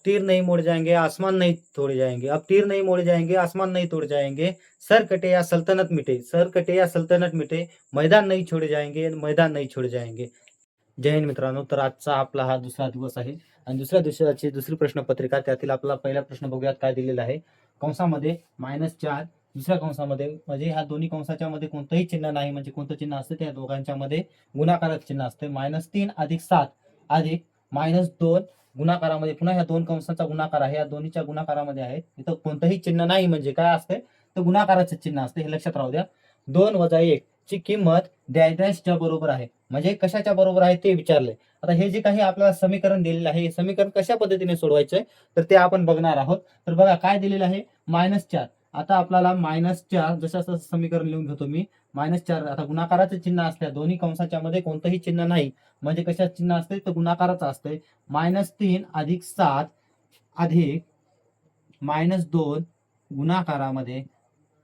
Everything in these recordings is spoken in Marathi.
तीर नहीं मोड़ जाएंगे, आसमान नहीं तोड़ जाएंगे, अब तीर नहीं मोड़ जाएंगे, आसमान नहीं तोड़ जाएंगे, सर कटे या सल्तनत मिटे, सर कटे या सल्तनत मिटे, मैदान नहीं छोड़े जाएंगे, मैदान नहीं छोड़े जाएंगे. जय हिंद मित्रांनो. तर आजचा आपला हा दुसरा दिवस आहे आणि दुसऱ्या दिवसाची दुसरी प्रश्नपत्रिका. त्यातील आपला पहिला प्रश्न बघूयात काय दिलेला आहे. कंसामध्ये -4, दुसऱ्या कंसामध्ये म्हणजे ह्या दोन्ही कंसाच्या मध्ये कोणतंही चिन्ह नाही, म्हणजे कोणतं चिन्ह असतं त्या दोघांच्या मध्ये गुणाकारात चिन्ह असते. -3 अधिक 7 अधिक -2 गुणाकारामध्ये, पुन्हा ह्या दोन कंसाचा गुणाकार आहे, या दोन्हीच्या गुणाकारामध्ये आहे. इथं कोणतंही चिन्ह नाही म्हणजे काय असते, तर गुणाकाराचे चिन्ह असते, हे लक्षात राहू द्या. 2 - 1 ची किंमत डॅशच्या बरोबर आहे, म्हणजे कशाच्या बरोबर आहे ते विचारले. आता हे जे काही आपल्याला समीकरण दिलेलं आहे, हे समीकरण कशा पद्धतीने सोडवायचंय तर ते आपण बघणार आहोत. तर बघा काय दिलेलं आहे, -4. आता आपल्याला -4 जसं समीकरण लिहून घेतो मी. -4 आता गुणाकाराचे चिन्ह असल्या दोन्ही कंसाच्या मध्ये कोणतंही चिन्ह नाही, म्हणजे कशाचं चिन्ह असते तर गुणाकाराचं असते. -3 अधिक 7 अधिक -2 गुणाकारामध्ये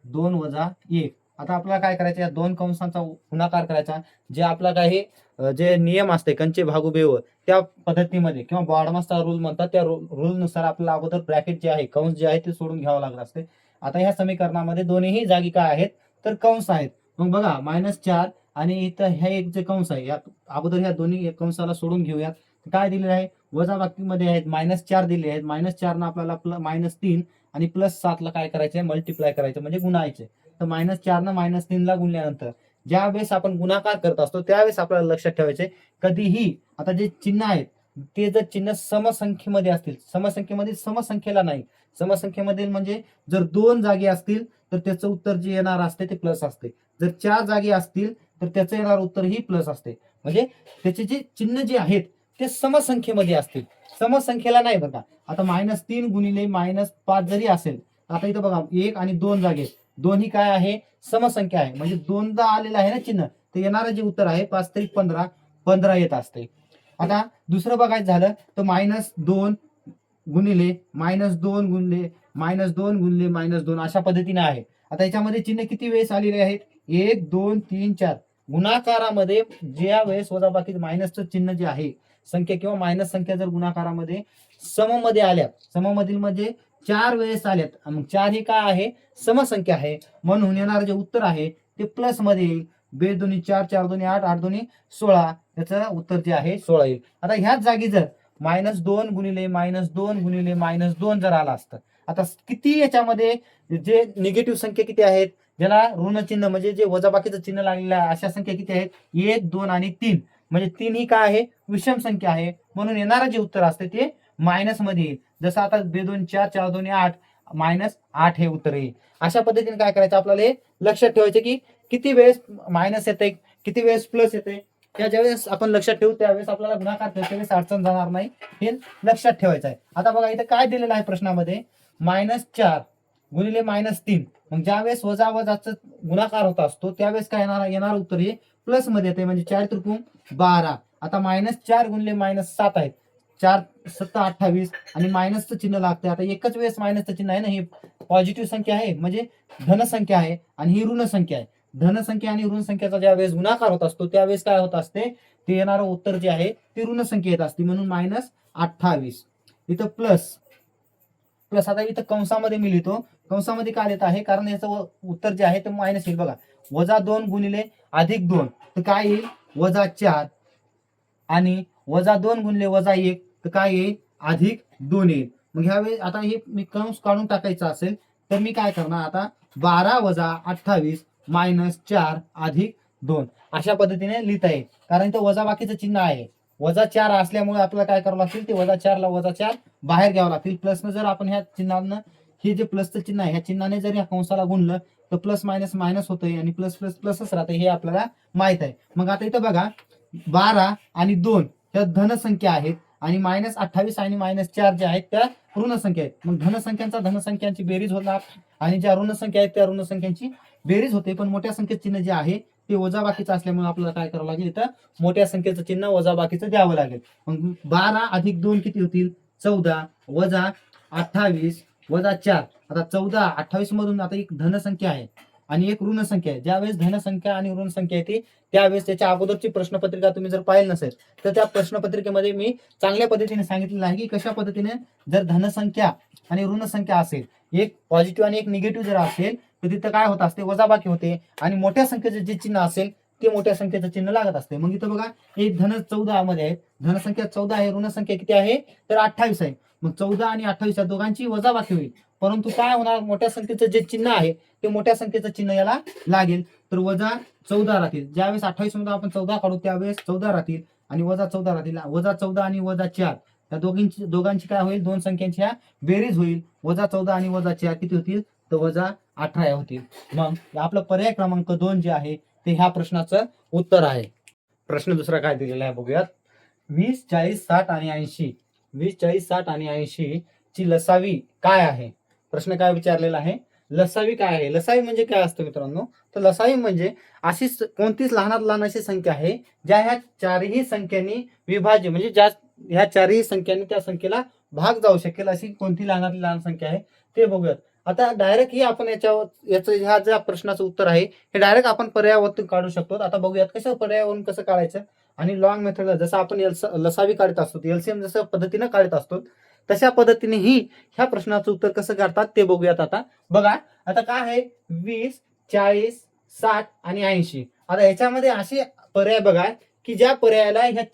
2 - 1. आता आपल्याला काय करायचं, या दोन कंसांचा गुणाकार करायचा. जे आपला काही जे नियम असते कंचे भागू बेव त्या पद्धतीमध्ये किंवा बॉडमासचा रूल म्हणतात, त्या रूल नुसार आपल्याला अगोदर ब्रॅकेट जे आहे, कंस जे आहे ते सोडून घ्यावं लागत असते. आता ह्या समीकरणामध्ये दोन्हीही जागी काय आहेत तर कंस आहेत. मग बघा -4 आणि इथं हे एक जे कंस आहे, या अगोदर ह्या दोन्ही कंसाला सोडून घेऊयात. काय दिलेलं आहे, वजाबाकीमध्ये आहेत -4 दिले आहेत. -4 ना आपल्याला -3 आणि +7 ला काय करायचे, मल्टिप्लाय करायचं म्हणजे गुणायचे. तर -4 न -3 ला गुणल्यानंतर ज्या वेळेस आपण गुणाकार करत असतो त्यावेळेस आपल्याला लक्षात ठेवायचे, कधीही आता जे चिन्ह आहेत ते जर चिन्ह समसंख्येमध्ये असतील, समसंख्येमध्ये समसंख्येला नाही, समसंख्येमध्ये म्हणजे जर 2 जागी असतील तर त्याचं उत्तर जे येणार असते ते प्लस असते. जर 4 जागी असतील तर त्याचं येणार उत्तर ही प्लस असते. म्हणजे त्याचे जे चिन्ह जे आहेत ते समसंख्येमध्ये असतील, समसंख्येला नाही बघा. आता -3 गुणिले -5 जरी असेल, आता इथं बघा 1 आणि 2 जागे, दोन्ही काय आहे समसंख्या आहे, म्हणजे दोनदा आलेलं आहे ना चिन्ह, तर येणारं जे उत्तर आहे 5 3 15 15 येत असते. आता दुसरं बघायचं झालं तर -2 गुणिले -2 गुणिले -2 गुणिले -2 अशा पद्धतीने आहे. आता याच्यामध्ये चिन्ह किती वेळेस आलेले आहेत, 1 2 3 4. गुणाकारामध्ये ज्या वेळेस वजाबाकी मायनसचं चिन्ह जे आहे, संख्या किंवा मायनस संख्या जर गुणाकारामध्ये सममध्ये आल्या, सममधील म्हणजे 4 वेळेस आल्यात, मग 4 ही काय आहे समसंख्या आहे, म्हणून येणारं जे उत्तर आहे ते प्लस मध्ये येईल. 2 दुनी 4 4 दुनी 8 8 दुनी 16, त्याचं उत्तर जे आहे 16 येईल. आता ह्याच जागी जर -2 गुणिले -2 गुणिले -2 जर आला असतं, आता किती याच्यामध्ये जे निगेटिव्ह संख्या किती आहेत, ज्याला ऋण चिन्ह म्हणजे जे वजाबाकीचं चिन्ह लागलेलं आहे अशा संख्या किती आहेत, 1 2 आणि 3, म्हणजे 3 ही काय आहे विषम संख्या आहे, म्हणून येणारं जे उत्तर असते ते मायनस मध्ये येईल. जसं आता 2 2 4 4 2 8 -8 हे उत्तर येईल. अशा पद्धतीने काय करायचं आपल्याला हे लक्षात ठेवायचं की किती वेळेस मायनस येते, किती वेळेस प्लस येते. त्या ज्यावेळेस आपण लक्षात ठेवू त्यावेळेस आपल्याला गुणाकार त्यावेळेस अडचण जाणार नाही, हे लक्षात ठेवायचं आहे. आता बघा इथं काय दिलेलं आहे प्रश्नामध्ये, -4 गुणिले -3. मग ज्यावेळेस वजाचं गुणाकार होत असतो त्यावेळेस काय येणार उत्तर हे प्लस मध्ये येते, म्हणजे 4 त्रिकोण 12. आता -4 गुणिले -7 आहेत, 4 7 28 आणि मायनसचं चिन्ह लागते. आता एकच वेळेस मायनसचं चिन्ह आहे ना, हे पॉझिटिव्ह संख्या आहे म्हणजे धन संख्या आहे आणि ही ऋण संख्या आहे. धन संख्या आणि ऋण संख्याचा ज्या वेळेस गुणाकार होत असतो त्यावेळेस काय होत असते, ते येणारं उत्तर जे आहे ते ऋण संख्या येत असते, म्हणून -28. इथं प्लस प्लस. आता इथं कंसामध्ये मी लिहितो, कंसामध्ये काय येत आहे कारण याचं उत्तर जे आहे ते मायनस येईल. बघा -2 गुणिले +2 तर काय येईल -4 आणि -2 गुणिले -1 तर काय येईल +2 येईल. मग ह्यावेळी आता हे मी कंस काढून टाकायचं असेल तर मी काय करणार, आता 12 - 28 -4 +2 अशा पद्धतीने लिहिता येईल. कारण इथं वजाबाकीचं चिन्ह आहे, -4 असल्यामुळे आपल्याला काय करावं लागतील, ते -4 ला -4 बाहेर घ्यावं लागतील. प्लसनं जर आपण ह्या चिन्हानं, हे जे प्लसचं चिन्ह आहे ह्या चिन्हाने जर ह्या कंसाला गुणलं तर प्लस मायनस मायनस होतंय आणि प्लस प्लस प्लसच राहते, हे आपल्याला माहित आहे. मग आता इथं बघा 12 आणि 2 त्या धनसंख्या आहेत आणि -28 आणि -4 जे आहेत त्या ऋण संख्या आहेत. मग धनसंख्यांचा धनसंख्यांची बेरीज होणार आणि ज्या ऋण संख्या आहेत त्या ऋण संख्यांची बेरीज होते. पण मोठ्या संख्येचं चिन्ह जे आहे ते वजाबाकीचं असल्यामुळे आपल्याला काय करावं लागेल, इथं मोठ्या संख्येचं चिन्ह वजाबाकीचं द्यावं लागेल. मग 12 अधिक 2 किती होतील 14 वजा 28 वजा 4. आता 14 28 मधून आता एक धनसंख्या आहे आणि एक ऋण संख्या आहे. ज्यावेळेस धनसंख्या आणि ऋण संख्या येते त्यावेळेस त्याच्या अगोदरची प्रश्नपत्रिका तुम्ही जर पाहिली नसेल तर त्या प्रश्नपत्रिकेमध्ये मी चांगल्या पद्धतीने सांगितलेलं आहे की कशा पद्धतीने जर धनसंख्या आणि ऋण संख्या असेल, एक पॉझिटिव्ह आणि एक निगेटिव्ह जर असेल तर तिथं काय होत असते, वजाबाकी होते आणि मोठ्या संख्येचं जे चिन्ह असेल ते मोठ्या संख्येचं चिन्ह लागत असते. मग इथं बघा हे धन 14 मध्ये आहे, धनसंख्या 14 आहे, ऋण संख्या किती आहे तर 28 आहे. मग 14 आणि 28 या दोघांची वजाबाकी होईल, परंतु काय होणार, मोठ्या संख्येचं जे चिन्ह आहे ते मोठ्या संख्येचं चिन्ह याला लागेल, तर वजा 14 राहतील. ज्यावेळेस 28 मध्ये आपण 14 काढू त्यावेळेस 14 राहतील आणि वजा 14 राहतील. वजा 14 आणि वजा 4 या दोघांची काय होईल, दोन संख्यांची बेरीज होईल. वजा 14 आणि वजा 4 किती होतील तर वजा 18 होतील. मग आपलं पर्याय क्रमांक 2 जे आहे ते ह्या प्रश्नाचं उत्तर आहे. प्रश्न दुसरा काय दिलेला आहे बघूयात. 20, 40, 60 आणि 80, 20, 40, 60 आणि 80 ची लसावी काय आहे. प्रश्न काय विचारलेला आहे, लसावी काय आहे. लसावी म्हणजे काय असतं मित्रांनो, तर लसावी म्हणजे अशी कोणतीच लहानात लहान अशी संख्या आहे ज्या ह्या चारही संख्यांनी विभाज्य, म्हणजे ज्या ह्या चारही संख्यांनी त्या संख्येला भाग जाऊ शकेल अशी कोणती लहानात लहान संख्या आहे ते बघूयात. आता डायरेक्ट ही आपण याचं ह्या ज्या प्रश्नाचं उत्तर आहे हे डायरेक्ट आपण पर्यायावरून काढू शकतो. आता बघूयात कसं पर्यायावरून कसं काढायचं. आणि लॉंग मेथडला जसं आपण लसावी काढत असतो, एलसीएम जसं पद्धतीनं काढत असतो तशा पद्धतीने ही ह्या प्रश्नाचं उत्तर कसं काढतात ते बघूयात. आता बघा, आता काय आहे 20, 40, 60 आणि 80. आता याच्यामध्ये असे पर्याय बघा की ज्या पर्यायाला ह्या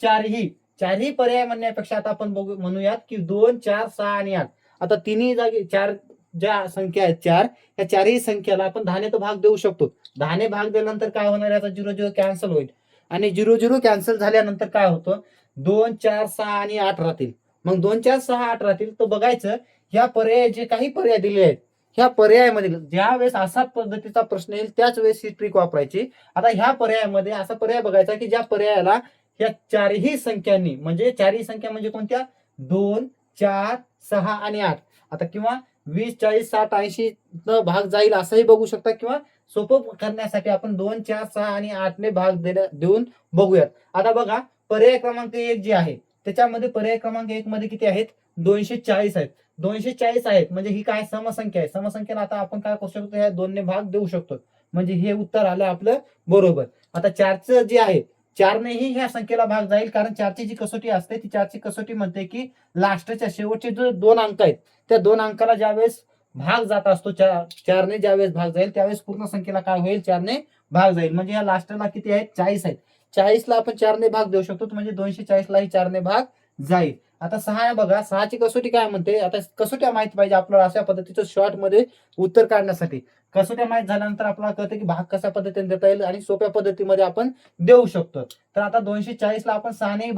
चारही पर्याय म्हणण्यापेक्षा आता आपण बघू म्हणूयात की 2, 4, 6 आणि 8. आता तिन्ही जागी चार ज्या संख्या आहेत चार, या चारही संख्याला आपण 10 ने तो भाग देऊ शकतो. 10 ने भाग दिल्यानंतर काय होणार, याचा 0 0 कॅन्सल होईल आणि 0 0 कॅन्सल झाल्यानंतर काय होतं 2, 4, 6 आणि 8 राहतील. मग 2, 4, 6, 8 राहतील. तर बघायचं ह्या पर्याय जे काही पर्याय दिले आहेत ह्या पर्यायामध्ये ज्या वेळेस असा पद्धतीचा प्रश्न येईल त्याच वेळेस ही ट्रिक वापरायची. आता ह्या पर्यायामध्ये असा पर्याय बघायचा की ज्या पर्यायाला ह्या चारही संख्यांनी, म्हणजे चारही संख्या म्हणजे कोणत्या 2, 4, 6 आणि 8. आता किंवा 20, 40, 60, 80 न भाग जाईल असंही बघू शकता, किंवा सोपं करण्यासाठी आपण 2, 4, 6 आणि 8 ने भाग देऊन बघूयात. आता बघा पर्याय क्रमांक 1 जे आहे त्याच्यामध्ये पर्याय क्रमांक 1 मध्ये किती आहेत 240 आहेत. 240 आहेत म्हणजे ही काय समसंख्या आहे. समसंख्येला आता आपण काय करू शकतो, ह्या 2 ने भाग देऊ शकतो, म्हणजे हे उत्तर आलं आपलं बरोबर. आता 4चं जे आहे 4नेही ह्या संख्येला भाग जाईल, कारण 4ची जी कसोटी असते ती 4ची कसोटी म्हणते की लास्टच्या शेवटचे जो 2 अंक आहेत त्या 2 अंकाला ज्यावेळेस भाग जात असतो, 4ने ज्यावेळेस भाग जाईल त्यावेळेस पूर्ण संख्येला काय होईल 4ने भाग जाईल. म्हणजे या लास्टला किती आहेत 40 आहेत. 40ला आपण 4ने भाग देऊ शकतो, म्हणजे 240 लाही 4ने भाग जाईल. आता 6 बघा, 6ची कसोटी काय म्हणते. आता कसोट्या माहित पाहिजे आपल्याला अशा पद्धतीचं शॉर्ट मध्ये उत्तर काढण्यासाठी. कसोट्या माहित झाल्यानंतर आपल्याला कळतं की भाग कशा पद्धतीने देता येईल आणि सोप्या पद्धतीमध्ये आपण देऊ शकतो. तर आता 240ला आपण 6ने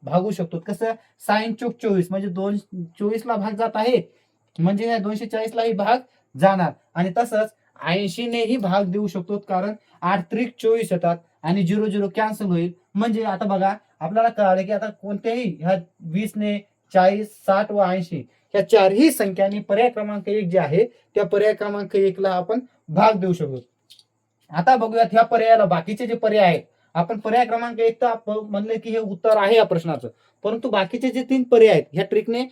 भागू शकतो. कसं, 6 चूक 24 म्हणजे 224ला भाग जात आहे, म्हणजे या 240लाही भाग जाणार. आणि तसंच 80नेही भाग देऊ शकतो, कारण 8 त्रिक 24 येतात आणि 0 0 कॅन्सल होईल. म्हणजे आता बघा आपल्याला कळालं की आता कोणत्याही ह्या 20ने 40, 60 व 80 या चारही संख्यांनी पर्याय क्रमांक 1 जे आहे त्या पर्याय क्रमांक 1ला आपण भाग देऊ शकतो. आता बघूयात ह्या पर्यायाला बाकीचे जे पर्याय आहेत. आपण पर्याय क्रमांक 1 तर आपण म्हणले की हे उत्तर आहे या प्रश्नाचं, परंतु बाकीचे जे 3 पर्याय आहेत ह्या ट्रिकने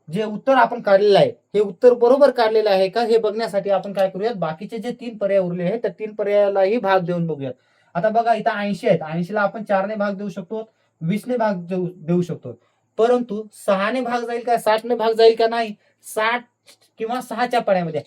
जे उत्तर आपण काढलेलं आहे हे उत्तर बरोबर काढलेलं आहे का हे बघण्यासाठी आपण काय करूयात, बाकीचे जे 3 पर्याय उरले आहेत त्या 3 पर्यायालाही भाग देऊन बघूयात. आता बघा इथं 80 आहेत, 80ला आपण 4ने भाग देऊ शकतो, 20ने भाग देऊ शकतो, परंतु 6ने भाग जाईल का, 60ने भाग जाईल का नाही. 60 किंवा 6च्या पाड्यामध्ये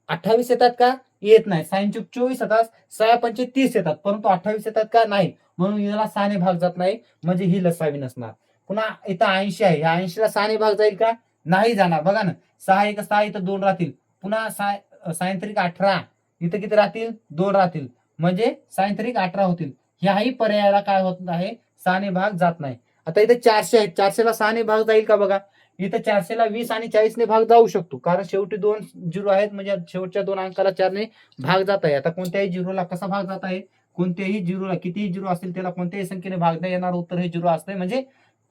28 येतात का, येत नाही. 6 चूक 24 येतात, 6 पंचे 30 येतात, परंतु 28 येतात का, नाही. म्हणून याला 6ने भाग जात नाही, म्हणजे ही लसावी नसणार. पुन्हा इथं 80 आहे, ह्या 80ला 6ने भाग जाईल का, नाही जाणार. बघा ना 6 1 6 इथं 2 राहतील, पुन्हा 6 त्रिक 18 इथं किती राहतील 2 राहतील, म्हणजे 6 त्रिक 18 होतील. ह्याही पर्यायाला काय होत आहे 6ने भाग जात नाही. आता इथे 400 आहेत, 400ला 6ने भाग जाईल का बघा. इथं 400ला 20 आणि 40ने भाग जाऊ शकतो, कारण शेवटी 2 झिरो आहेत, म्हणजे शेवटच्या 2 अंकाला 4ने भाग जात आहे. आता कोणत्याही झिरोला कसा भाग जात आहे, कोणत्याही झिरोला कितीही झिरो असतील त्याला कोणत्याही संख्येने भाग नाही येणार, उत्तर हे झिरो असते, म्हणजे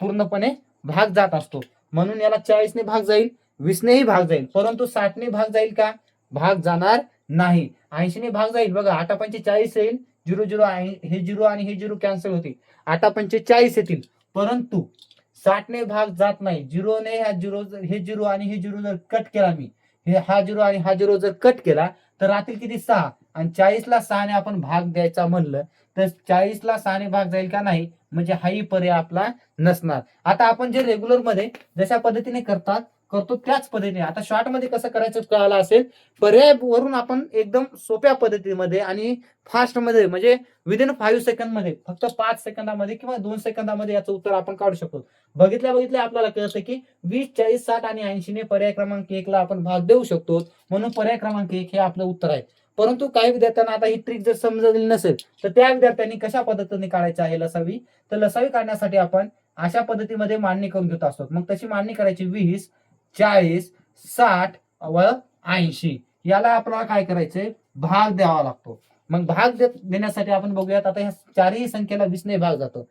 पूर्णपणे भाग जात असतो. म्हणून याला 40ने भाग जाईल, 20नेही भाग जाईल, परंतु 60ने भाग जाईल का, भाग जाणार नाही. 80ने भाग जाईल, बघा 8 पंचे 40 येईल, 0 0 हे 0 आणि हे 0 कॅन्सल होतील, 8 पंचे 40 येतील, परंतु 60ने भाग जात नाही. 0ने ह्या 0 हे 0 आणि हे 0 जर कट केला मी, हे हा 0 आणि हा 0 जर कट केला तर राहतील किती 6. आणि 40ला 6ने आपण भाग द्यायचा म्हणलं तर 40ला 6ने भाग जाईल का नाही, म्हणजे हाही पर्याय आपला नसणार. आता आपण जे रेग्युलर मध्ये जशा पद्धतीने करतो त्याच पद्धतीने आता शॉर्ट मध्ये कसं करायचं कळालं असेल. पर्याय वरून आपण एकदम सोप्या पद्धतीमध्ये आणि फास्ट मध्ये म्हणजे विदिन 5 सेकंद मध्ये फक्त 5 सेकंदामध्ये किंवा 2 सेकंदामध्ये याचं उत्तर आपण काढू शकतो. बघितल्या आपल्याला कळतं की 20, 40, 60 आणि 80 ने पर्याय क्रमांक 1 ला आपण भाग देऊ शकतो. म्हणून पर्याय क्रमांक 1 हे आपलं उत्तर आहे. परंतु काही विद्यार्थ्यांना आता ही ट्रिक जर समजली नसेल तर त्या विद्यार्थ्यांनी कशा पद्धतीने काढायचं आहे लसावी, तर लसावी काढण्यासाठी आपण अशा पद्धतीमध्ये मांडणी करून घेत असतो. मग तशी मांडणी करायची 20, 40, 60 व 80 याला आपल्याला काय करायचंय, भाग द्यावा लागतो. मग भाग देण्यासाठी आपण बघूयात. आता ह्या चारही संख्येला 20 ने भाग जातो.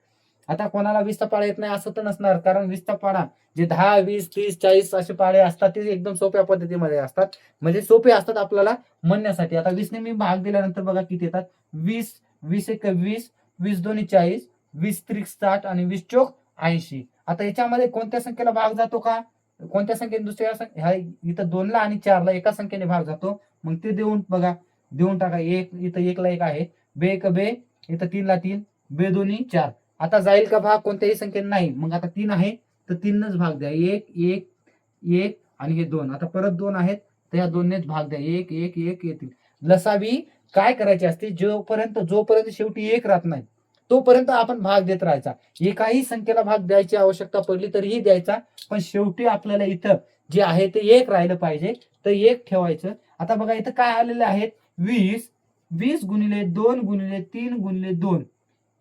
आता कोणाला 20चा पाडा येत नाही असं तर नसणार, कारण 20चा पाडा जे 10, 20, 30, 40 असे पाडे असतात ते एकदम सोप्या पद्धतीमध्ये असतात, म्हणजे सोपे असतात आपल्याला म्हणण्यासाठी. आता 20 ने मी भाग दिल्यानंतर बघा किती येतात, 20, 20 एक 20, 20 दोन्ही 40, 20 त्रिक 60 आणि 20 चौक 80. आता याच्यामध्ये कोणत्या संख्येला भाग जातो का, कोणत्या संख्येने दुसऱ्या ह्या इथं 2ला आणि 4ला एका संख्येने भाग जातो. मग ते देऊन बघा, देऊन टाका. एक इथं 1ला 1 आहे, बे एक बे, इथं 3ला 3, बे दोन्ही 4. आता जाईल का भाग कोणत्याही संख्येने नाही. मग आता 3 आहे तर 3नच भाग द्या. 1 1 1 आणि हे 2. आता परत 2 आहेत तर या 2नेच भाग द्या. 1 1 1 येतील. लसावी काय करायची असते, जोपर्यंत शेवटी 1 राहत नाही तोपर्यंत आपण भाग देत राहायचा. एकाही संख्येला भाग द्यायची आवश्यकता पडली तरीही द्यायचा, पण शेवटी आपल्याला इथं जे आहे ते 1 राहिलं पाहिजे तर 1 ठेवायचं. आता बघा इथं काय आलेले आहेत, 20, 20 गुणिले 2 गुणिले 3 गुणिले 2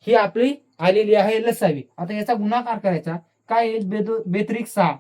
ही आपली आलेली आहे लसावी. आता याचा गुणाकार करायचा. काय येईल, बेत्रिक 6,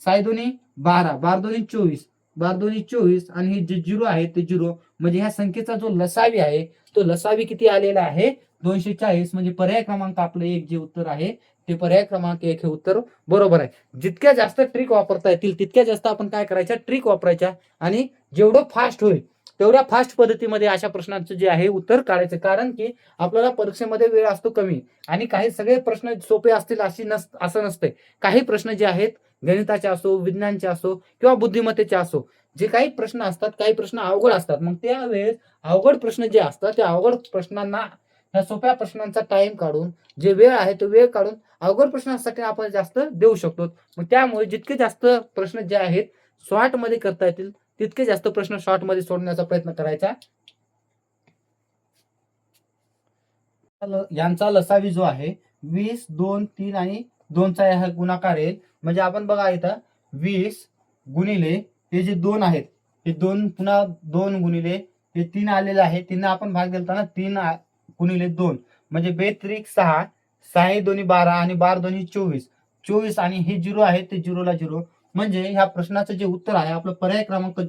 6 दोन्ही 12, 12 दोन्ही 24, 12 दोन्ही 24 आणि हे जे 0 आहे ते 0. म्हणजे ह्या संख्येचा जो लसावी आहे तो लसावी किती आलेला आहे, 240. म्हणजे पर्याय क्रमांक आपलं 1 जे उत्तर आहे ते पर्याय क्रमांक 1 हे उत्तर बरोबर आहे. जितक्या जास्त ट्रिक वापरता येतील तितक्या जास्त आपण काय करायच्या, ट्रिक वापरायच्या आणि जेवढं फास्ट होईल तेवढ्या फास्ट पद्धतीमध्ये अशा प्रश्नांचं जे आहे उत्तर काढायचं. कारण की आपल्याला परीक्षेमध्ये वेळ असतो कमी आणि काही सगळे प्रश्न सोपे असतील असं नसतंय. काही प्रश्न जे आहेत गणिताचे असो, विज्ञानचे असो किंवा बुद्धिमत्तेचे असो, जे काही प्रश्न असतात काही प्रश्न अवघड असतात. मग त्यावेळेस अवघड प्रश्न जे असतात त्या अवघड प्रश्नांना ह्या सोप्या प्रश्नांचा टाइम काढून जे वेळ आहे तो वेळ काढून अवघड प्रश्नांसाठी आपण जास्त देऊ शकतो. मग त्यामुळे जितके जास्त प्रश्न जे आहेत शॉर्ट मध्ये करता येतील तितके जास्त प्रश्न शॉर्ट मध्ये सोडण्याचा प्रयत्न करायचा. यांचा लसावी जो आहे 20, 2, 3 आणि 2चा हा गुणाकार येईल. म्हणजे आपण बघा इथं 20 गुणिले हे जे 2 आहेत हे 2 पुन्हा 2 गुणिले हे 3 आलेले आहे. 3 आपण भाग दिलता ना, 3 गुणिले 2 म्हणजे बेत्रिक 6, 6 दोन्ही 12 आणि 12 दोन्ही 24, 24 आणि हे 0 आहे ते 0ला 0. म्हणजे ह्या प्रश्नाचं जे उत्तर आहे आपलं पर्याय क्रमांक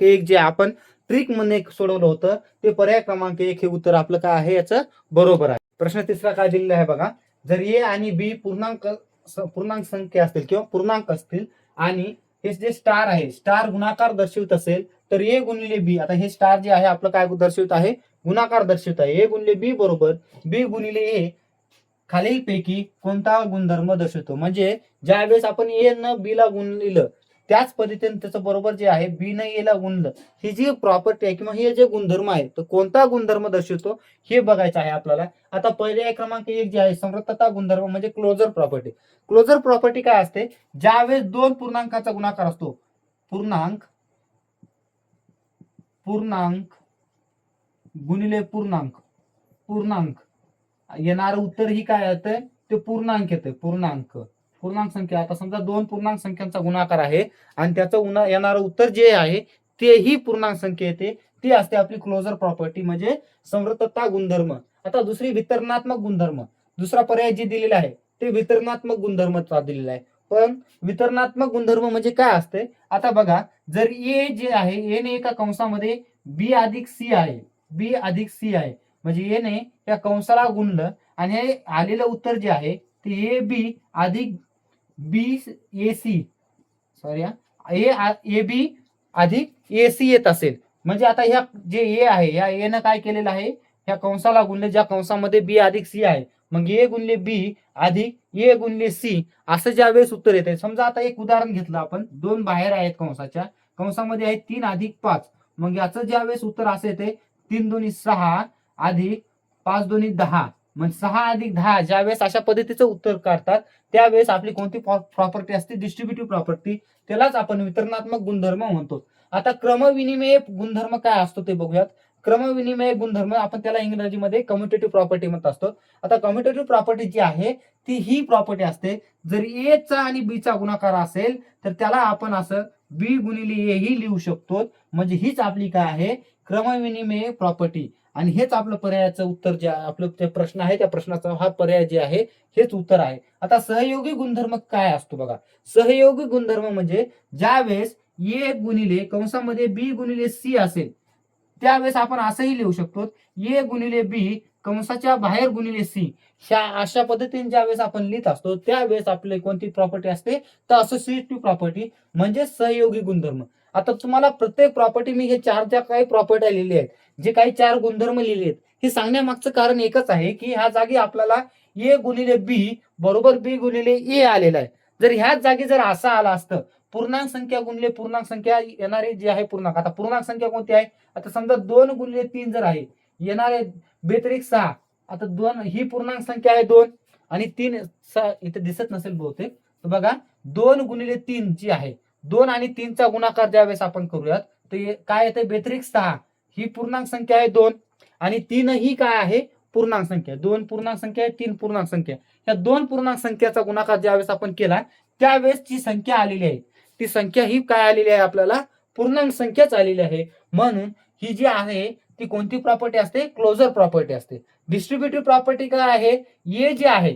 1 जे आपण ट्रिक मध्ये सोडवलं होतं ते पर्याय क्रमांक 1 हे उत्तर आपलं काय आहे याचं बरोबर आहे. प्रश्न तिसरा काय दिलेला आहे बघा, जर ए आणि बी पूर्णांक संख्या असतील किंवा पूर्णांक असतील आणि हे जे स्टार आहे स्टार गुणाकार दर्शवित असेल तर ए गुणिले बी, आता हे स्टार जे आहे आपलं काय दर्शवित आहे, गुणाकार दर्शवित आहे. ए गुणिले बी बरोबर बी गुणिले ए खालीलपैकी कोणता गुणधर्म दर्शवतो. म्हणजे ज्यावेळेस आपण ए न बी ला गुणलेलं त्याच पद्धतीने त्याचं बरोबर जे आहे बी न ए ला गुणलं, ही जी प्रॉपर्टी आहे किंवा हे जे गुणधर्म आहे तो कोणता गुणधर्म दर्शवतो हे बघायचं आहे आपल्याला. आता पर्याय क्रमांक 1 जे आहे समृद्धता गुणधर्म म्हणजे क्लोजर प्रॉपर्टी. क्लोजर प्रॉपर्टी काय असते, ज्यावेळेस 2 पूर्णांकाचा गुणाकार असतो, पूर्णांक गुणिले पूर्णांक येणारं उत्तर ही काय येतं, ते पूर्णांक येते. पूर्णांक संख्या, आता समजा 2 पूर्णांक संख्यांचा गुणाकार आहे आणि त्याचं येणारं उत्तर जे आहे तेही पूर्णांक संख्या येते, ती असते आपली क्लोजर प्रॉपर्टी म्हणजे समृद्धता गुणधर्म. आता दुसरी वितरणात्मक गुणधर्म, दुसरा पर्याय जे दिलेला आहे ते वितरणात्मक गुणधर्मचा दिलेला आहे. पण वितरणात्मक गुणधर्म म्हणजे काय असते, आता बघा जर ए जे आहे ए ने एका कंसामध्ये बी अधिक सी आहे, म्हणजे ए ने या कंसाला गुणलं आणि हे आलेलं उत्तर जे आहे ते ए बी अधिक बी ए सी ए बी अधिक ए सी येत असेल. म्हणजे आता ह्या जे ए आहे या ए न काय केलेलं आहे, ह्या कंसाला गुणले ज्या कंसामध्ये बी अधिक सी आहे, मग ए गुणले बी अधिक ए गुणले सी असं ज्या वेळेस उत्तर येते. समजा आता एक उदाहरण घेतलं आपण, 2 बाहेर आहेत कंसामध्ये आहे 3 अधिक 5 मग याचं ज्यावेळेस उत्तर असे ते 3 दोन्ही 6 अधिक 5 दोन्ही 10, मग 6 अधिक 10 ज्यावेळेस अशा पद्धतीचं उत्तर काढतात त्यावेळेस आपली कोणती प्रॉपर्टी असते, डिस्ट्रीब्युटिव्ह प्रॉपर्टी, त्यालाच आपण वितरणात्मक गुणधर्म म्हणतो. आता क्रमविनिमय गुणधर्म काय असतो ते बघूयात. क्रमविनिमय गुणधर्म आपण त्याला इंग्रजीमध्ये कम्युटेटिव्ह प्रॉपर्टी म्हणत असतो. आता कम्युटेटिव्ह प्रॉपर्टी जी आहे ती ही प्रॉपर्टी असते, जर ए चा आणि बी चा गुणाकार असेल तर त्याला आपण असं बी गुणिले ए ही लिहू शकतो. म्हणजे हीच आपली काय आहे, क्रमविनिमय प्रॉपर्टी. आणि हेच आपलं पर्यायाचं उत्तर जे आपलं जे प्रश्न आहे त्या प्रश्नाचा हा पर्याय जे आहे हेच उत्तर आहे. आता सहयोगी गुणधर्म काय असतो बघा. सहयोगी गुणधर्म म्हणजे ज्यावेळेस ए गुणिले कंसामध्ये बी गुणिले सी असेल त्यावेळेस आपण असंही लिहू शकतो, ए गुणिले बी कंसाच्या बाहेर गुणिले सी. अशा पद्धतीने ज्यावेळेस आपण लिहित असतो त्यावेळेस आपली कोणती प्रॉपर्टी असते, तर असोसिएटिव्ह प्रॉपर्टी म्हणजे सहयोगी गुणधर्म. आता तुम्हाला प्रत्येक प्रॉपर्टी मी हे चार ज्या काही प्रॉपर्टी लिहिली आहेत, जे काही 4 गुणधर्म लिहिले आहेत, हे सांगण्यामागचं कारण एकच आहे की ह्या जागी आपल्याला ए गुणिले बी बरोबर बी गुणिले ए आलेला आहे. जर ह्याच जागी जर असं आलं असतं पूर्णांक संख्या गुणिले पूर्णांक संख्या येणारी जी आहे पूर्णांक, आता पूर्णांक संख्या कोणती आहे, आता समजा 2 गुणिले 3 जर आहे येणारे बेत्रिक 6, आता 2 ही पूर्णांक संख्या आहे 2 आणि 3 इथे दिसत नसेल बहुतेक, तर बघा 2 गुणिले 3 जी आहे 2 आणि 3 चा गुणाकार ज्यावेळेस आपण करूयात तर काय येते बेत्रिक 6, ही पूर्णांक संख्या आहे 2 आणि 3 ही काय आहे पूर्णांक संख्या, 2 पूर्णांक संख्या आहे 3 पूर्णांक संख्या. या 2 पूर्णांक संख्याचा गुणाकार ज्यावेळेस आपण केला त्यावेळेस जी संख्या आलेली आहे ती संख्या ही काय आलेली आहे आपल्याला पूर्णांक संख्याच आलेली आहे. म्हणून ही जी आहे ती कोणती प्रॉपर्टी असते, क्लोजर प्रॉपर्टी असते. डिस्ट्रीब्युटिव्ह प्रॉपर्टी काय आहे, ए जे आहे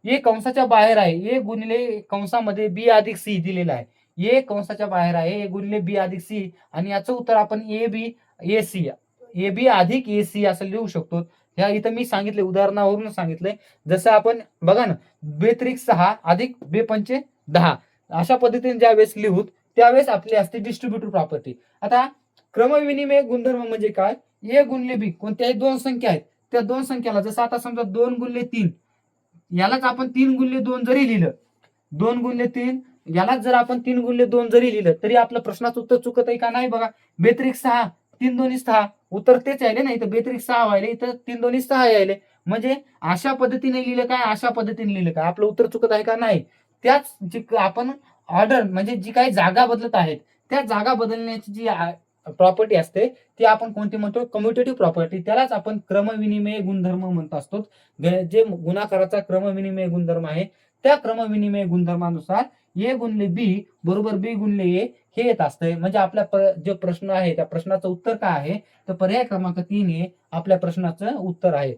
ए कंसाच्या बाहेर आहे, ए गुणिले कंसामध्ये बी अधिक सी दिलेला आहे, ए कंसाच्या बाहेर आहे ए गुणिले बी अधिक सी आणि याचं उत्तर आपण A B A C A B अधिक ए सी असं लिहू शकतो. ह्या इथं मी सांगितले उदाहरणावरून सांगितलंय. जसं आपण बघा ना बेत्रिक 6 अधिक बे पंचे 10 अशा पद्धतीने ज्यावेळेस लिहूत त्यावेळेस आपली असते डिस्ट्रीब्युटिव्ह प्रॉपर्टी. आता क्रमविनिमय गुणधर्म म्हणजे काय, ए गुणिले बी कोणत्याही दोन संख्या आहेत त्या दोन संख्याला जसं आता समजा 2 गुणिले 3 यालाच आपण 3 गुणिले 2 जरी लिहिलं, 2 गुणिले 3 यालाच जर आपण 3 गुणिले 2 जरी लिहिलं तरी आपलं प्रश्नाचं उत्तर चुकत आहे का नाही बघा. बेत्रिक 6 3 दोन्ही 6 उत्तर तेच यायले ना, इथं बेत्रिक 6 व्हायले इथं 3 दोन्ही 6 यायले. म्हणजे अशा पद्धतीने लिहिलं काय अशा पद्धतीने लिहिलं काय आपलं उत्तर चुकत आहे का नाही. त्याच जी आपण ऑर्डर म्हणजे जी काही जागा बदलत आहेत त्या जागा बदलण्याची जी प्रॉपर्टी असते ती आपण कोणती म्हणतो, कम्युटेटिव्ह प्रॉपर्टी. त्यालाच आपण क्रमविनिमय गुणधर्म म्हणत असतो. जे गुणाकाराचा क्रमविनिमय गुणधर्म आहे त्या क्रमविनिमय गुणधर्मानुसार ए गुणिले बी बरोबर बी गुणिले ए हे येत असतंय. म्हणजे आपल्या जे प्रश्न आहे त्या प्रश्नाचं उत्तर काय आहे, तर पर्याय क्रमांक 3 हे आपल्या प्रश्नाचं उत्तर आहे.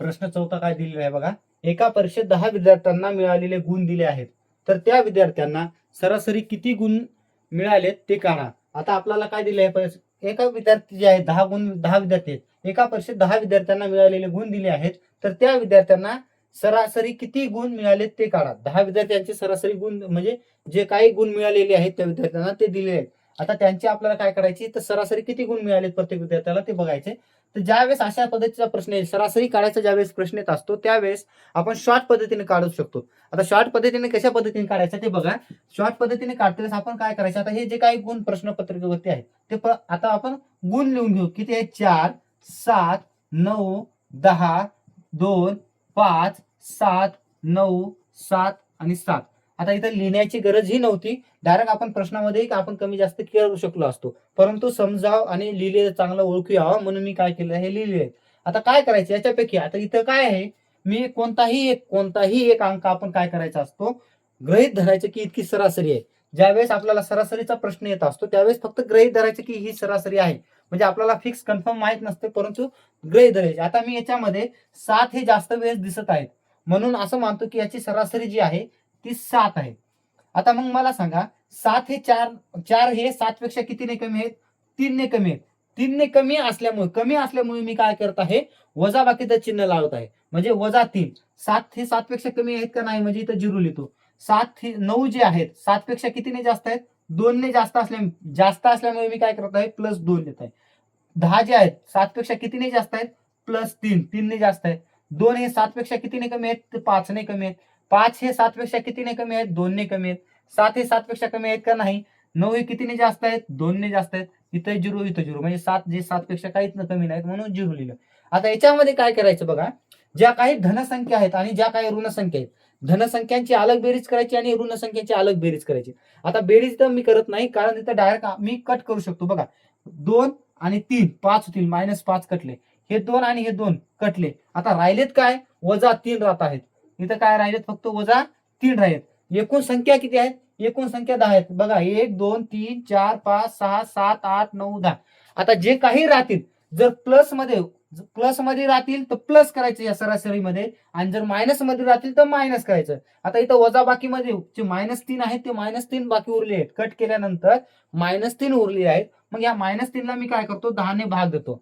प्रश्न चौथा काय दिलेला आहे बघा. एका परीक्षेत 10 विद्यार्थ्यांना मिळालेले गुण दिले आहेत, तर त्या विद्यार्थ्यांना सरासरी किती गुण मिळालेत ते काढा. आता आपल्याला काय दिले आहे, एका विद्यार्थी जे आहे 10 विद्यार्थी आहेत, एका परीक्षेत 10 विद्यार्थ्यांना मिळालेले गुण दिले आहेत, तर त्या विद्यार्थ्यांना सरासरी किती गुण मिळालेत ते काढा. 10 विद्यार्थ्यांचे सरासरी गुण म्हणजे जे काही गुण मिळालेले आहेत त्या विद्यार्थ्यांना ते दिले आहेत. आता त्यांची आपल्याला काय करायची, तर सरासरी किती गुण मिळालेत प्रत्येक विद्यार्थ्याला ते बघायचे. तर ज्यावेळेस अशा पद्धतीचा प्रश्न येईल, सरासरी काढायचा ज्यावेळेस प्रश्न येत असतो त्यावेळेस आपण शॉर्ट पद्धतीने काढू शकतो. आता शॉर्ट पद्धतीने कशा पद्धतीने काढायचं ते बघा. शॉर्ट पद्धतीने काढताना आपण काय करायचं, आता हे जे काही गुण प्रश्नपत्रिकेवरती आहेत ते आता आपण गुण लिहून घेऊ. किती आहे, 4 7 9 10 2 5 7 9 7 आणि 7. आता इथं लिहिण्याची गरजही नव्हती, डायरेक्ट आपण प्रश्नामध्ये आपण कमी जास्त करू शकलो असतो, परंतु समजाव आणि लिहिले चांगलं ओळखू यावं म्हणून मी काय केलं, हे लिहिले. आता काय करायचं याच्यापैकी, आता इथं काय आहे, मी कोणताही एक अंक आपण काय करायचा असतो, गृहीत धरायचं की इतकी सरासरी आहे. ज्यावेळेस आपल्याला सरासरीचा प्रश्न येत असतो त्यावेळेस फक्त गृहीत धरायचं की ही सरासरी आहे. म्हणजे आपल्याला फिक्स कन्फर्म माहित नसते, परंतु गृहीत धरायचे. आता मी याच्यामध्ये 7 हे जास्त वेळेस दिसत आहेत म्हणून असं मानतो की याची सरासरी जी आहे ती 7 आहे. आता मग मला सांगा 7 हे 4 हे 7 पेक्षा कितीने कमी आहेत, 3 ने कमी आहेत. 3 ने कमी असल्यामुळे मी काय करत आहे, वजाबाकीचं चिन्ह लावत आहे. म्हणजे -3. 7 हे 7 पेक्षा कमी आहेत का नाही, म्हणजे इथं 0 लिहितो. 7 हे 9 जे आहेत 7 पेक्षा कितीने जास्त आहेत, 2 ने जास्त असल्यामुळे मी काय करत आहे, +2 लिहित आहे. 10 जे आहेत 7 पेक्षा कितीने जास्त आहेत, +3. 3 ने जास्त आहेत. 2 हे 7 पेक्षा कितीने कमी आहेत, तर 5 ने कमी आहेत. 5 हे 7 पेक्षा कितीने कमी आहेत, 2 ने कमी आहेत. 7 हे 7 पेक्षा कमी आहेत का नाही, 9 हे कितीने जास्त आहेत? 2 ने जास्त आहेत. इथं 0 इथं 0 म्हणजे 7 जे 7 पेक्षा काहीच कमी नाहीत म्हणून 0 लिहिलं. आता याच्यामध्ये काय करायचं बघा, ज्या काही धनसंख्या आहेत आणि ज्या काही ऋणसंख्या आहेत, धनसंख्यांची अलग बेरीज करायची आणि ऋणसंख्यांची अलग बेरीज करायची. आता बेरीज तर मी करत नाही कारण इथं डायरेक्ट मी कट करू शकतो बघा. 2 आणि 3 5 होतील, -5 कटले. हे 2 आणि हे 2 कटले. आता राहिलेत काय? -3 राहत आहेत. इथं काय राहिलेत? फक्त -3 राहिलेत. एकूण संख्या किती आहेत? एकूण संख्या 10 आहेत. बघा 1 2 3 4 5 6 7 8 9 10. आता जे काही राहतील जर प्लस मध्ये राहतील तर प्लस करायचं या सरासरीमध्ये आणि जर मायनस मध्ये राहतील तर मायनस करायचं. आता इथं वजाबाकीमध्ये जे -3 आहेत ते -3 बाकी उरले आहेत. कट केल्यानंतर -3 उरले आहेत. मग या -3 ला मी काय करतो? 10 ने भाग देतो.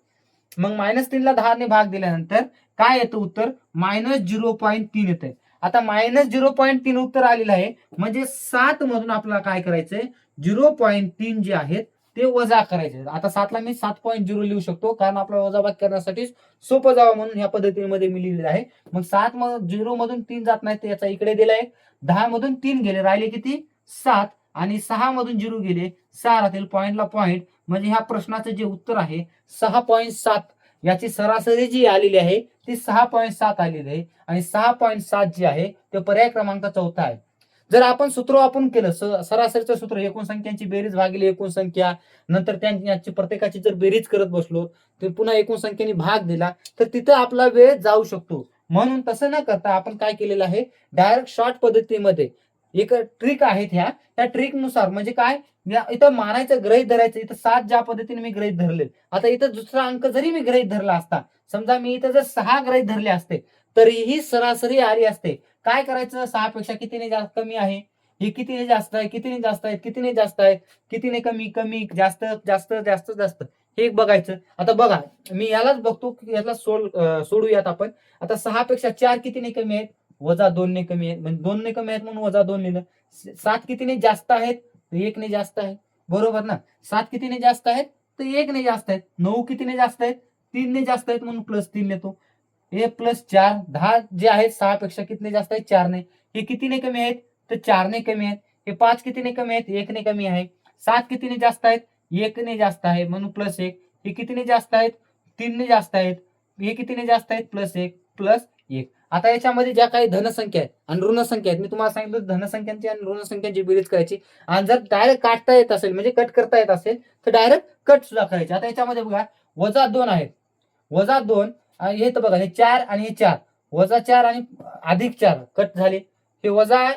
मग -3 ला 10 ने भाग दिल्यानंतर काय येतं उत्तर? -0.3 येतंय. आता -0.3 उत्तर आलेलं आहे म्हणजे 7 मधून आपल्याला काय करायचंय? 0.3 जे आहेत ते वजा करायचे. आता 7 ला मी 7.0 लिहू शकतो कारण आपला वजाबाकी करण्यासाठी सोपं जावं म्हणून ह्या पद्धतीमध्ये मी लिहिलेलं आहे. मग 7 0 मधून 3 जात नाही तर याचा इकडे दिलाय. 10 मधून 3 गेले, राहिले किती? 7 आणि 6 मधून 0 गेले, 6 राहतील. पॉईंटला पॉईंट म्हणजे ह्या प्रश्नाचं जे उत्तर आहे 6.7 याची सरासरी जी आलेली आहे ती 6.7 आलेली आहे आणि 6.7 जे आहे ते पर्याय क्रमांक चौथा आहे. जर आपण सूत्र वापरून केलं सरासरीचं सूत्र एकूण संख्यांची बेरीज भागिले एकूण संख्या, नंतर त्यांची प्रत्येकाची जर बेरीज करत बसलो तर पुन्हा एकूण संख्येने भाग दिला तर तिथं आपला वेळ जाऊ शकतो. म्हणून तसं न करता आपण काय केलेलं आहे? डायरेक्ट शॉर्ट पद्धतीमध्ये एक ट्रिक आहेत त्या ट्रिकनुसार म्हणजे काय? इथं मानायचं गृहीत धरायचं. इथं 7 ज्या पद्धतीने मी गृहीत धरले, आता इथं दुसरा अंक जरी मी गृहीत धरला असता, समजा मी इथं जर 6 गृहीत धरले असते तरीही सरासरी आली असते. काय करायचं? 6 पेक्षा कितीने जास्त कमी आहे? हे कितीने जास्त आहे? कितीने जास्त आहे? कितीने जास्त आहे? कितीने कमी? कमी जास्त जास्त जास्त जास्त हे बघायचं. आता बघा मी यालाच बघतो की याला सोडूयात आपण. आता 6 पेक्षा 4 कितीने कमी आहेत? -2 ने कमी आहेत. म्हणजे 2 ने कमी आहेत म्हणून -2 लिहिलं. 7 कितीने जास्त आहेत? 1 ने जास्त आहे. बरोबर ना? 7 कितीने जास्त आहेत? तर 1 ने जास्त आहेत. 9 कितीने जास्त आहेत? 3 ने जास्त आहेत म्हणून +3 लिहितो. हे +4 10 जे आहेत 6 पेक्षा कितीने जास्त आहेत? 4 ने. हे कितीने कमी आहेत? तर 4 ने कमी आहेत. हे 5 कितीने कमी आहेत? 1 ने कमी आहे. 7 कितीने जास्त आहेत? 1 ने जास्त आहे म्हणून +1. हे कितीने जास्त आहेत? 3 ने जास्त आहेत. हे कितीने जास्त आहेत? +1 +1. आता याच्यामध्ये ज्या काही धनसंख्या आहेत आणि ऋणसंख्या आहेत, मी तुम्हाला सांगितलं धनसंख्यांची आणि ऋणसंख्यांची बेरीज करायची आणि जर डायरेक्ट काढता येत असेल म्हणजे कट करता येत असेल तर डायरेक्ट कट सुद्धा करायचे. आता याच्यामध्ये बघा -2 आहेत. -2 हे तर बघा हे 4 आणि हे 4, -4 आणि +4 कट झाले. हे वजा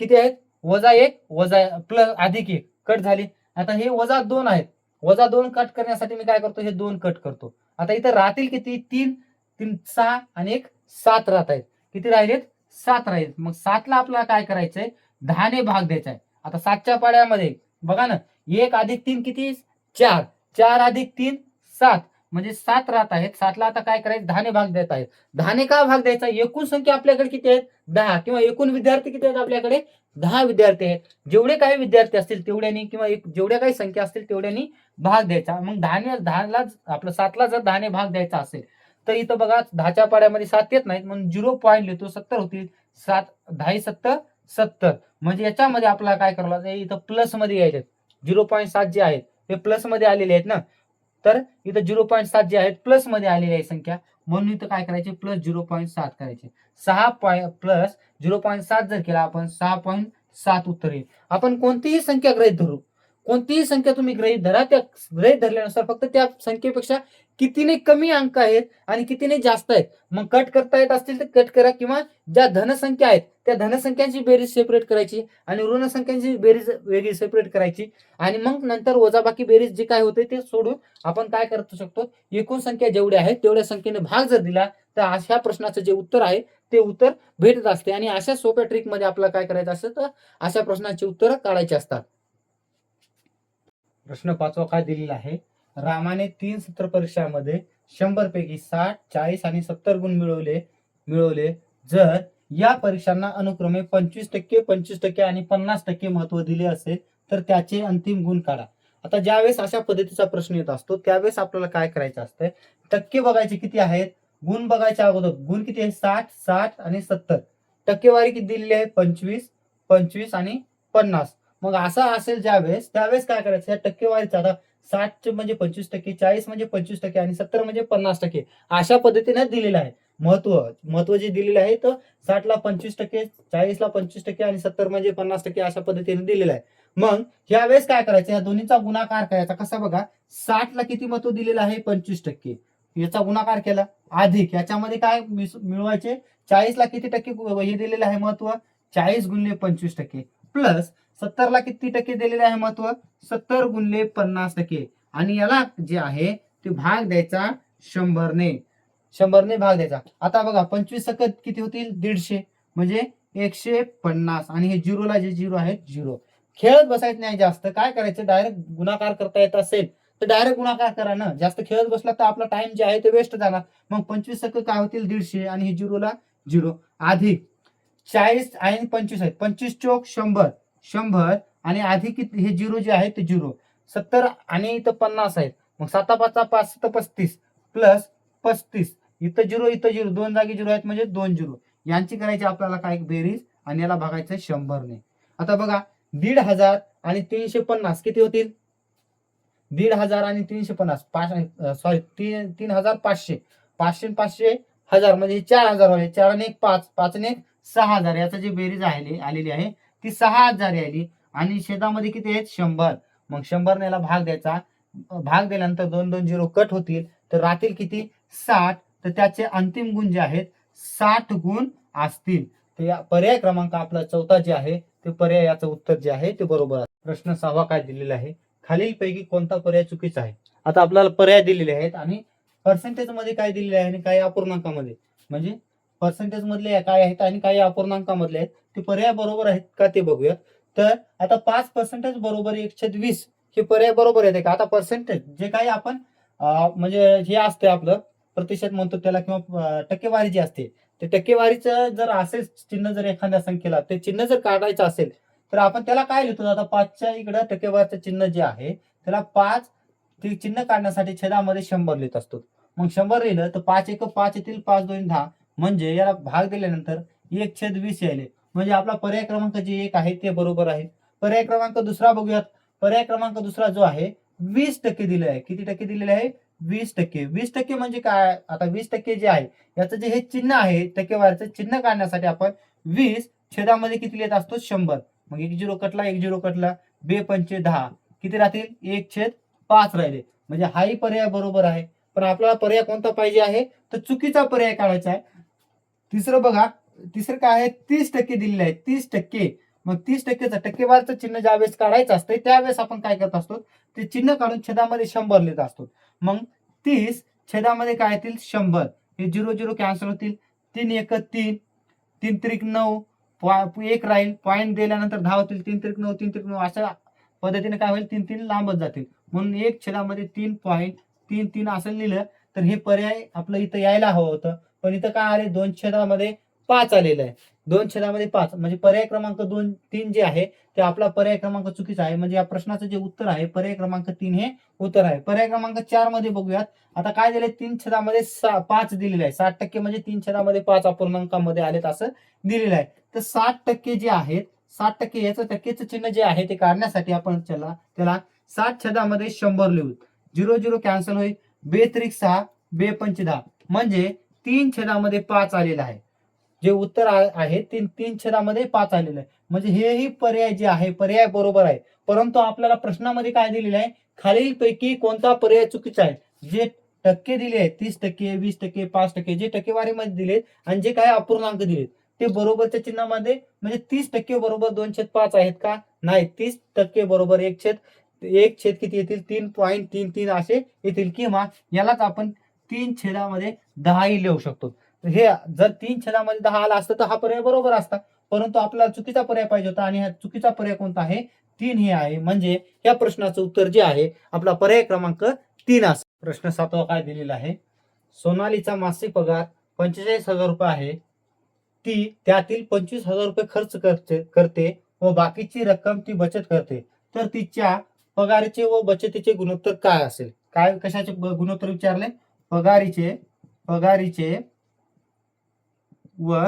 किती आहेत? -1 वजा प्लस +1 कट झाले. आता हे -2 आहेत. -2 कट करण्यासाठी मी काय करतो? हे 2 कट करतो. आता इथं राहतील किती? 3 3 6 आणि 1 7 राहत आहेत. किती राहिलेत? 7 राहिलेत. मग 7 ला आपल्याला काय करायचंय? 10 ने भाग द्यायचा आहे. आता 7च्या पाड्यामध्ये बघा ना 1 + 3 किती? 4 4 + 3 7 म्हणजे 7 राहत आहेत. 7 ला आता काय करायचं? 10 ने भाग देत आहेत. 10 ने का भाग द्यायचा? एकूण संख्या आपल्याकडे किती आहेत? 10 किंवा एकूण विद्यार्थी किती आहेत आपल्याकडे? 10 विद्यार्थी आहेत. जेवढे काही विद्यार्थी असतील तेवढ्यांनी किंवा जेवढ्या काही संख्या असतील तेवढ्यांनी भाग द्यायचा. मग 10 ला आपलं 7 ला जर 10 ने भाग द्यायचा असेल तर इथं बघा 10च्या पाड्यामध्ये 7 येत नाहीत म्हणून 0 पॉईंट लिहितो. 70 होतील. 7 10 70 70 म्हणजे याच्यामध्ये आपल्याला काय करावं लागेल? इथं प्लस मध्ये यायचे 0.7 जे आहेत ते प्लस मध्ये आलेले आहेत ना, तर इथं 0.7 जे आहेत प्लस मध्ये आलेली आहे संख्या म्हणून इथं काय करायचे? +0.7 करायचे. 6 प्लस 0.7 जर केला आपण 6.7 उत्तर येईल. आपण कोणतीही संख्या गृहीत धरू, कोणतीही संख्या तुम्ही गृहीत धरा, त्या गृहीत धरल्यानुसार फक्त त्या संख्येपेक्षा कितीने कमी अंक आहेत आणि कितीने जास्त आहेत. मग कट करता येत असतील तर कट करा किंवा ज्या धनसंख्या आहेत त्या धनसंख्यांची बेरीज सेपरेट करायची आणि ऋणसंख्यांची बेरीज वेगळी सेपरेट करायची आणि मग नंतर वजाबाकी बेरीज जे काय होते ते सोडून आपण काय करू शकतो? एकूण संख्या जेवढ्या आहेत तेवढ्या संख्येने भाग जर दिला तर अशा प्रश्नाचं जे उत्तर आहे ते उत्तर भेटत असते आणि अशा सोप्या ट्रिकमध्ये आपल्याला काय करायचं असतं? तर अशा प्रश्नाची उत्तरं काढायची असतात. प्रश्न 5वा काय दिलेला आहे? रामाने 3 सत्र परीक्षांमध्ये 100 पैकी 60, 40 आणि 70 गुण मिळवले. जर या परीक्षांना अनुक्रमे 25%, 25% आणि 50% महत्त्व दिले असेल तर त्याचे अंतिम गुण काढा. आता ज्यावेळेस अशा पद्धतीचा प्रश्न येत असतो त्यावेळेस आपल्याला काय करायचं असतं? टक्के बघायचे किती आहेत? गुण बघायच्या अगोदर गुण किती आहेत? 60, 60 आणि 70. टक्केवारी किती दिलेली आहे? 25, 25 आणि 50. मग असं असेल ज्यावेळेस, त्यावेळेस काय करायचं, या टक्केवारीचा आता 60 म्हणजे 25%, 40 म्हणजे 25% आणि 70 म्हणजे 50%, अशा पद्धतीने दिलेलं आहे. महत्व जे दिलेलं आहे तर 60 ला 25%, 40 ला 25% आणि 70 म्हणजे 50% अशा पद्धतीने दिलेलं आहे. मग यावेळेस काय करायचं, या दोन्हीचा गुणाकार करायचा. कसा बघा, 60 ला किती महत्व दिलेलं आहे, 25%. याचा गुणाकार केला, अधिक याच्यामध्ये काय मिळवायचे, 40 ला किती टक्के हे दिलेलं आहे महत्व, 40 गुणिले 25%, प्लस 70 ला किती टक्के दिलेले आहे महत्व, 70 गुणिले 50%. आणि याला जे आहे ते भाग द्यायचा 100ने. 100ने भाग द्यायचा. आता बघा 25 सकट किती होतील, 150 म्हणजे 150. आणि हे झिरोला जे झिरो आहेत झिरो. खेळत बसायचं नाही जास्त. काय करायचं, डायरेक्ट गुणाकार करता येत असेल तर डायरेक्ट गुणाकार करा ना. जास्त खेळत बसला तर आपला टाइम जे आहे ते वेस्ट जाणार. मग 25 सकट काय होतील, 150 आणि हे झिरोला झिरो, अधिक 40 आणि 25 आहेत, 25 चोक 100, 100 आणि अधिक हे झिरो जे आहे ते झिरो, 70 आणि इथं 50 आहेत. मग 7 5 5 35 प्लस 35, इथं झिरो, दोन जागी झिरो आहेत म्हणजे 2 झिरो. यांची करायची आपल्याला काय बेरीज आणि याला भागायचं 100ने. आता बघा 1500 आणि 350 किती होतील, 1500 आणि 350, सॉरी 3500, 500 500 हजार म्हणजे 4000 आले, 4 आणि 1 5, 5 आणि 1 6000. याचं जे बेरीज आलेली आहे ती 6000 आली. आणि छेदामध्ये किती आहेत, 100. मग 100 ने याला भाग द्यायचा. भाग दिल्यानंतर 2 2 0 कट होतील, तर राहतील किती, 60. तर त्याचे अंतिम गुण जे आहेत 60 गुण असतील. तर या पर्याय क्रमांक आपला चौथा जे आहे ते पर्याय, याचं उत्तर जे आहे ते बरोबर आहे. प्रश्न 6 काय दिलेला आहे, खालीलपैकी कोणता पर्याय चुकीचा आहे. आता आपल्याला पर्याय दिलेले आहेत आणि पर्सेंटेज मध्ये काय दिलेले आहे आणि काही अपूर्णांकामध्ये, म्हणजे पर्सेंटेज मधले काय आहेत आणि काही अपूर्णांकामधले आहेत. ते पर्याय बरोबर आहेत का ते बघूयात. तर आता 5% बरोबर 1/20 हे पर्याय बरोबर येते का. आता पर्सेंटेज जे काही आपण म्हणजे हे असते आपलं प्रतिशत म्हणतो त्याला, किंवा टक्केवारी जी असते, ते टक्केवारीचं जर असेल चिन्ह, जर एखाद्या संख्येला ते चिन्ह जर काढायचं असेल तर आपण त्याला काय लिहितो, आता 5च्या इकडं टक्केवारीचं चिन्ह जे आहे त्याला 5, ते चिन्ह काढण्यासाठी छेदामध्ये 100 लिहित असतो. मग 100 लिहिलं तर 5 1 5 येतील, 5 2 10, म्हणजे याला भाग दिल्यानंतर 1/20 यायले. म्हणजे आपला पर्याय क्रमांक जे 1 आहे ते बरोबर आहे. पर्याय क्रमांक दुसरा बघूयात. पर्याय क्रमांक दुसरा जो आहे 20% दिले आहे. किती टक्के दिलेले आहे, 20%. 20% म्हणजे काय, आता 20% जे आहे याचं जे हे चिन्ह आहे टक्केवारीचं चिन्ह काढण्यासाठी आपण 20 छेदामध्ये किती लिहित असतो, 100. मग 1 0 कटला, 1 0 कटला, 2 पंचे 10, किती राहतील, 1/5 राहिले. म्हणजे हाही पर्याय बरोबर आहे. पण आपल्याला पर्याय कोणता पाहिजे आहे, तर चुकीचा पर्याय काढायचा आहे. तिसरं बघा, तिसरं काय आहे, 30% दिलेले आहे, 30%. मग 30%चं टक्केवारीचं चिन्ह ज्यावेळेस काढायचं असतं त्यावेळेस आपण काय करत असतो, ते चिन्ह काढून छेदामध्ये 100 लिहित असतो. मग 30 छेदामध्ये काय येतील, 100. हे 0 0 कॅन्सल होतील, 3 1 3, 3 त्रिक 9, 1 राहील, पॉईंट दिल्यानंतर 10 होतील, 3 त्रिक 9, 3 त्रिक 9, अशा पद्धतीने काय होईल, 3 3 लांबत जातील. म्हणून 1 छेदामध्ये 3.33 असं लिहिलं तर हे पर्याय आपलं इथं यायला हवं होतं. पण इथं काय आले, 2 छेदामध्ये 5 आलेलं आहे. 2 छेदामध्ये 5 म्हणजे पर्याय क्रमांक 2 3 जे आहे ते आपला पर्याय क्रमांक चुकीचा आहे. म्हणजे या प्रश्नाचं जे उत्तर आहे पर्याय क्रमांक 3 हे उत्तर आहे. पर्याय क्रमांक 4 मध्ये बघूयात. आता काय दिले, 3 छेदामध्ये 5 दिलेलं आहे. 60% म्हणजे 3 छेदामध्ये 5 अपूर्णांकामध्ये आलेत असं दिलेलं आहे. तर 60% जे आहेत, 60% याचं टक्केचं चिन्ह जे आहे ते काढण्यासाठी आपण त्याला 60 छेदामध्ये 100 लिहू. 0 0 कॅन्सल होईल, 2 त्रिक 6, 2 पंचे 10, म्हणजे 3 छेदामध्ये 5 आलेलं आहे. जे उत्तर आहे 3 छेदामध्ये 5 आलेलं आहे. म्हणजे हेही पर्याय जे आहे पर्याय बरोबर आहे. परंतु आपल्याला प्रश्नामध्ये काय दिलेलं आहे, खालीलपैकी कोणता पर्याय चुकीचा आहे. जे टक्के दिले आहेत 30%, 20%, 5%, जे टक्केवारीमध्ये दिलेत आणि जे काही अपूर्णांक दिलेत ते बरोबरच्या चिन्हामध्ये, म्हणजे 30% बरोबर 2/5 आहेत का, नाही. 30% बरोबर 1 छेद किती येतील, 3.33 असे येतील. किंवा यालाच आपण 3 छेदामध्ये 10 लिहू शकतो. हे जर 3 छेदामध्ये 10 आला असतं तर हा पर्याय बरोबर असता. परंतु आपल्याला चुकीचा पर्याय पाहिजे होता आणि हा चुकीचा पर्याय कोणता आहे, 3 हे आहे. म्हणजे या प्रश्नाचं उत्तर जे आहे आपला पर्याय क्रमांक 3 असेल. प्रश्न 7 काय दिलेला आहे, सोनालीचा मासिक पगार 45,000 रुपये आहे. ती त्यातील 25,000 रुपये खर्च करते व बाकीची रक्कम ती बचत करते. तर तिच्या पगाराचे व बचतीचे गुणोत्तर काय असेल. काय कशाचे गुणोत्तर विचारले, पगारीचे व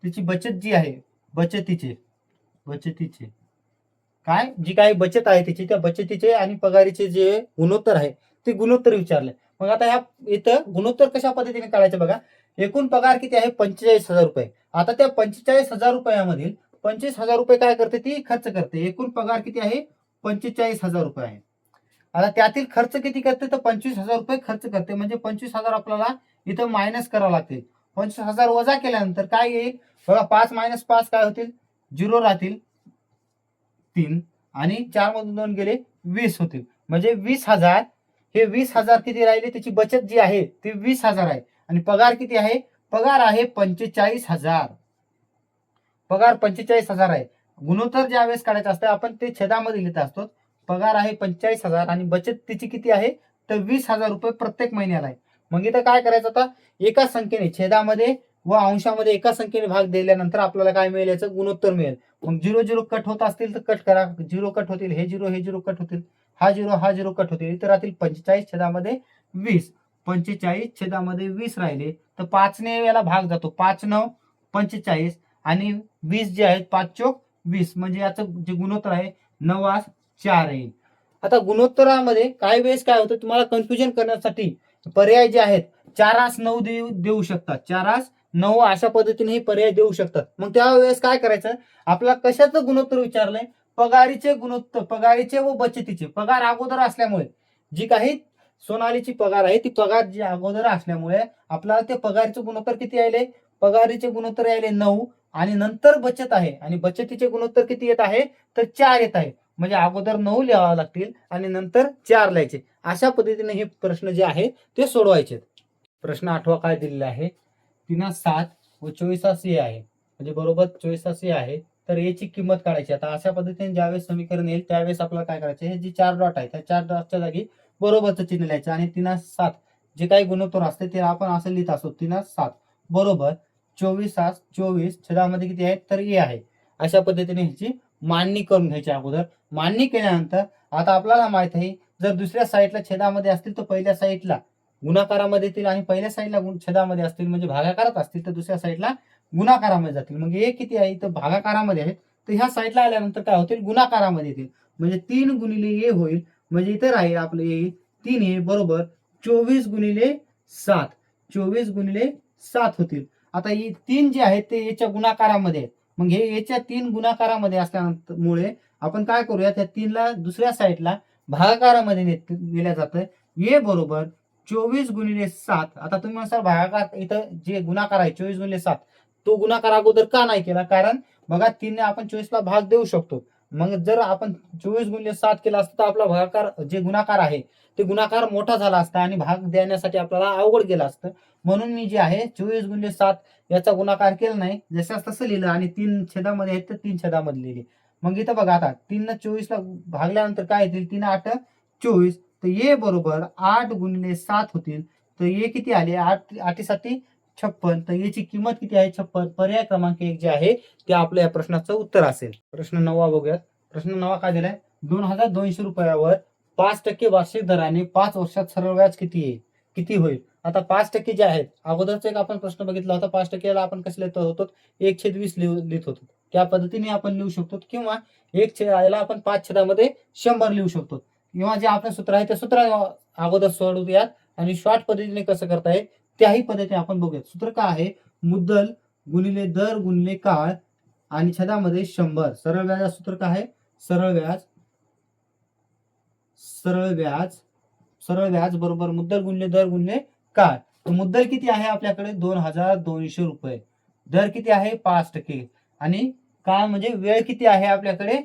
तिची बचत जी आहे, बचतीचे काय जी काही बचत आहे त्याची, त्या बचतीचे आणि पगारीचे जे गुणोत्तर आहे ते गुणोत्तर विचारले. मग आता ह्या इथं गुणोत्तर कशा पद्धतीने काढायचं बघा. एकूण पगार किती आहे 45,000 रुपये. आता त्या 45,000 रुपयामधील 25,000 रुपये काय करते ती खर्च करते. एकूण पगार किती आहे 45,000 रुपये आहे. आता त्यातील खर्च किती करते तर 25,000 रुपये खर्च करते. म्हणजे 25,000 आपल्याला इथं मायनस करावं लागतील. 25,000 वजा केल्यानंतर काय येईल बघा, 5 - 5 काय होतील 0 राहतील 3 आणि 4 मधून 2 गेले 20 होतील. म्हणजे 20,000 हे 20,000 किती राहिले त्याची बचत जी आहे ती 20,000 आहे. आणि पगार किती आहे पगार आहे 45,000. पगार 45,000 आहे. गुणोत्तर ज्या वेळेस काढायचं असतं आपण ते छेदामध्ये लिहित असतो. पगार आहे 45,000 आणि बचत तिची किती आहे तर 20,000 रुपये प्रत्येक महिन्याला आहे. मग इथं काय करायचं आता एका संख्येने छेदामध्ये व अंशामध्ये एका संख्येने भाग दिल्यानंतर आपल्याला काय मिळेल याचं गुणोत्तर मिळेल. मग 0 कट होत असतील तर कट करा. 0 कट होतील, हे 0 कट होतील, हा 0 कट होतील. इथं राहतील 45 छेदामध्ये 20. 45 छेदामध्ये 20 राहिले तर 5 ने याला भाग जातो. 5 - 9 45 आणि 20 जे आहेत 5 - 4 20. म्हणजे याचं जे गुणोत्तर आहे 9:4 येईल. आता गुणोत्तरामध्ये काही वेळेस काय होतं तुम्हाला कन्फ्युजन करण्यासाठी पर्याय जे आहेत 4:9 देऊ शकतात. 4:9 अशा पद्धतीने हे पर्याय देऊ शकतात. मग त्यावेळेस काय करायचं आपल्याला कशाचं गुणोत्तर विचारलंय पगारीचे गुणोत्तर, पगारीचे व बचतीचे. पगार अगोदर असल्यामुळे जी काही सोनालीची पगार आहे ती पगार जी अगोदर असल्यामुळे आपल्याला ते पगारीचे गुणोत्तर किती आले पगारीचे गुणोत्तर आले 9 आणि नंतर बचत आहे आणि बचतीचे गुणोत्तर किती येत आहे तर 4 येत आहे. म्हणजे अगोदर 9 लिहावे लागतील आणि नंतर 4 लिहायचे. अशा पद्धतीने हे प्रश्न जे आहे ते सोडवायचे. प्रश्न 8वा काय दिलेला आहे 3:7 व 24 सी आहे. म्हणजे बरोबर 24 सी आहे. तर याची किंमत काढायची. आता अशा पद्धतीने ज्यावेळेस समीकरण येईल त्यावेळेस आपल्याला काय करायचं हे जी 4 डॉट आहे त्या 4 डॉटच्या जागी बरोबरचं चिन्ह लिहायचं आणि 3:7 जे काही गुणोत्तर असते ते आपण असं लिहित असतो 3:7 बरोबर 24 छेदामध्ये किती आहे तर ए आहे. अशा पद्धतीने ह्याची मांडणी करून घ्यायची. अगोदर मांडणी केल्यानंतर आता आपल्याला माहित आहे जर दुसऱ्या साईडला छेदामध्ये असतील तर पहिल्या साईडला गुणाकारामध्ये येतील आणि पहिल्या साईडला छेदामध्ये असतील म्हणजे भागाकारात असतील तर दुसऱ्या साईडला गुणाकारामध्ये जातील. मग हे किती आहे तर भागाकारामध्ये आहेत तर ह्या साईडला आल्यानंतर काय होतील गुणाकारामध्ये येतील. म्हणजे 3 गुणिले ए होईल. म्हणजे इथे राहील आपलं येईल 3 बरोबर 24 गुणिले 7. 24 गुणिले 7 होतील. आता ही 3 जे आहेत ते याच्या गुणाकारामध्ये आहेत. मग हे याच्या 3 गुणाकारामध्ये असल्यानंतर मुळे आपण काय करूया त्या 3 ला दुसऱ्या साईडला भागाकारामध्ये नेल्या जातं. ए बरोबर 24 गुणिले 7. आता तुम्ही म्हणसाल भागाकार इथं जे गुणाकार आहे 24 गुणिले 7 तो गुणाकार अगोदर का नाही केला कारण बघा 3 ने आपण 24 ला भाग देऊ शकतो. मग जर आपण 24 गुणिले 7 केला असता तर आपला भागाकार जे गुणाकार आहे ते गुणाकार मोठा झाला असता आणि भाग देण्यासाठी आपल्याला अवघड गेला असतं. म्हणून मी जे आहे 24 गुणिले 7 याचा गुणाकार केला नाही जसं तसं लिहिलं आणि 3 छेदामध्ये आहेत तर 3 छेदामध्ये लिहिले. मग इथं बघा आता 3 ने 24 ला भागल्यानंतर काय येतील 3 8 24 तर ए बरोबर 8 गुणिले 7 होतील. तर ए किती आले 8 8 7 56. तर याची किंमत किती आहे 56. पर्याय क्रमांक 1 जे आहे ते आपल्या या प्रश्नाचं उत्तर असेल. प्रश्न 9वा बघूयात. प्रश्न 9वा काय दिलाय 2,200 रुपयावर 5% वार्षिक दराने 5 वर्षात सरळ व्याज किती होईल. आता 5% जे आहेत अगोदरचा एक आपण प्रश्न बघितला होता 5% ला आपण कसं लिहित होतो 1/20 लिहित होतो. त्या पद्धतीने आपण लिहू शकतो किंवा 1 याला आपण 5 छेदामध्ये 100 लिहू शकतो किंवा जे आपलं सूत्र आहे ते सूत्र अगोदर सोडवूयात आणि शॉर्ट पद्धतीने कसं करता येईल त्याही पद्धतीने आपण बघूयात. सूत्र काय आहे मुद्दल गुणिले दर गुणिले काळ आणि छेदामध्ये 100. सरळ व्याज सूत्र काय आहे सरळ व्याज बरोबर मुद्दल गुणिले दर गुणिले काळ. तर मुद्दल किती आहे आपल्याकडे 2,200 रुपये. दर किती आहे 5% आणि काळ म्हणजे वेळ किती आहे आपल्याकडे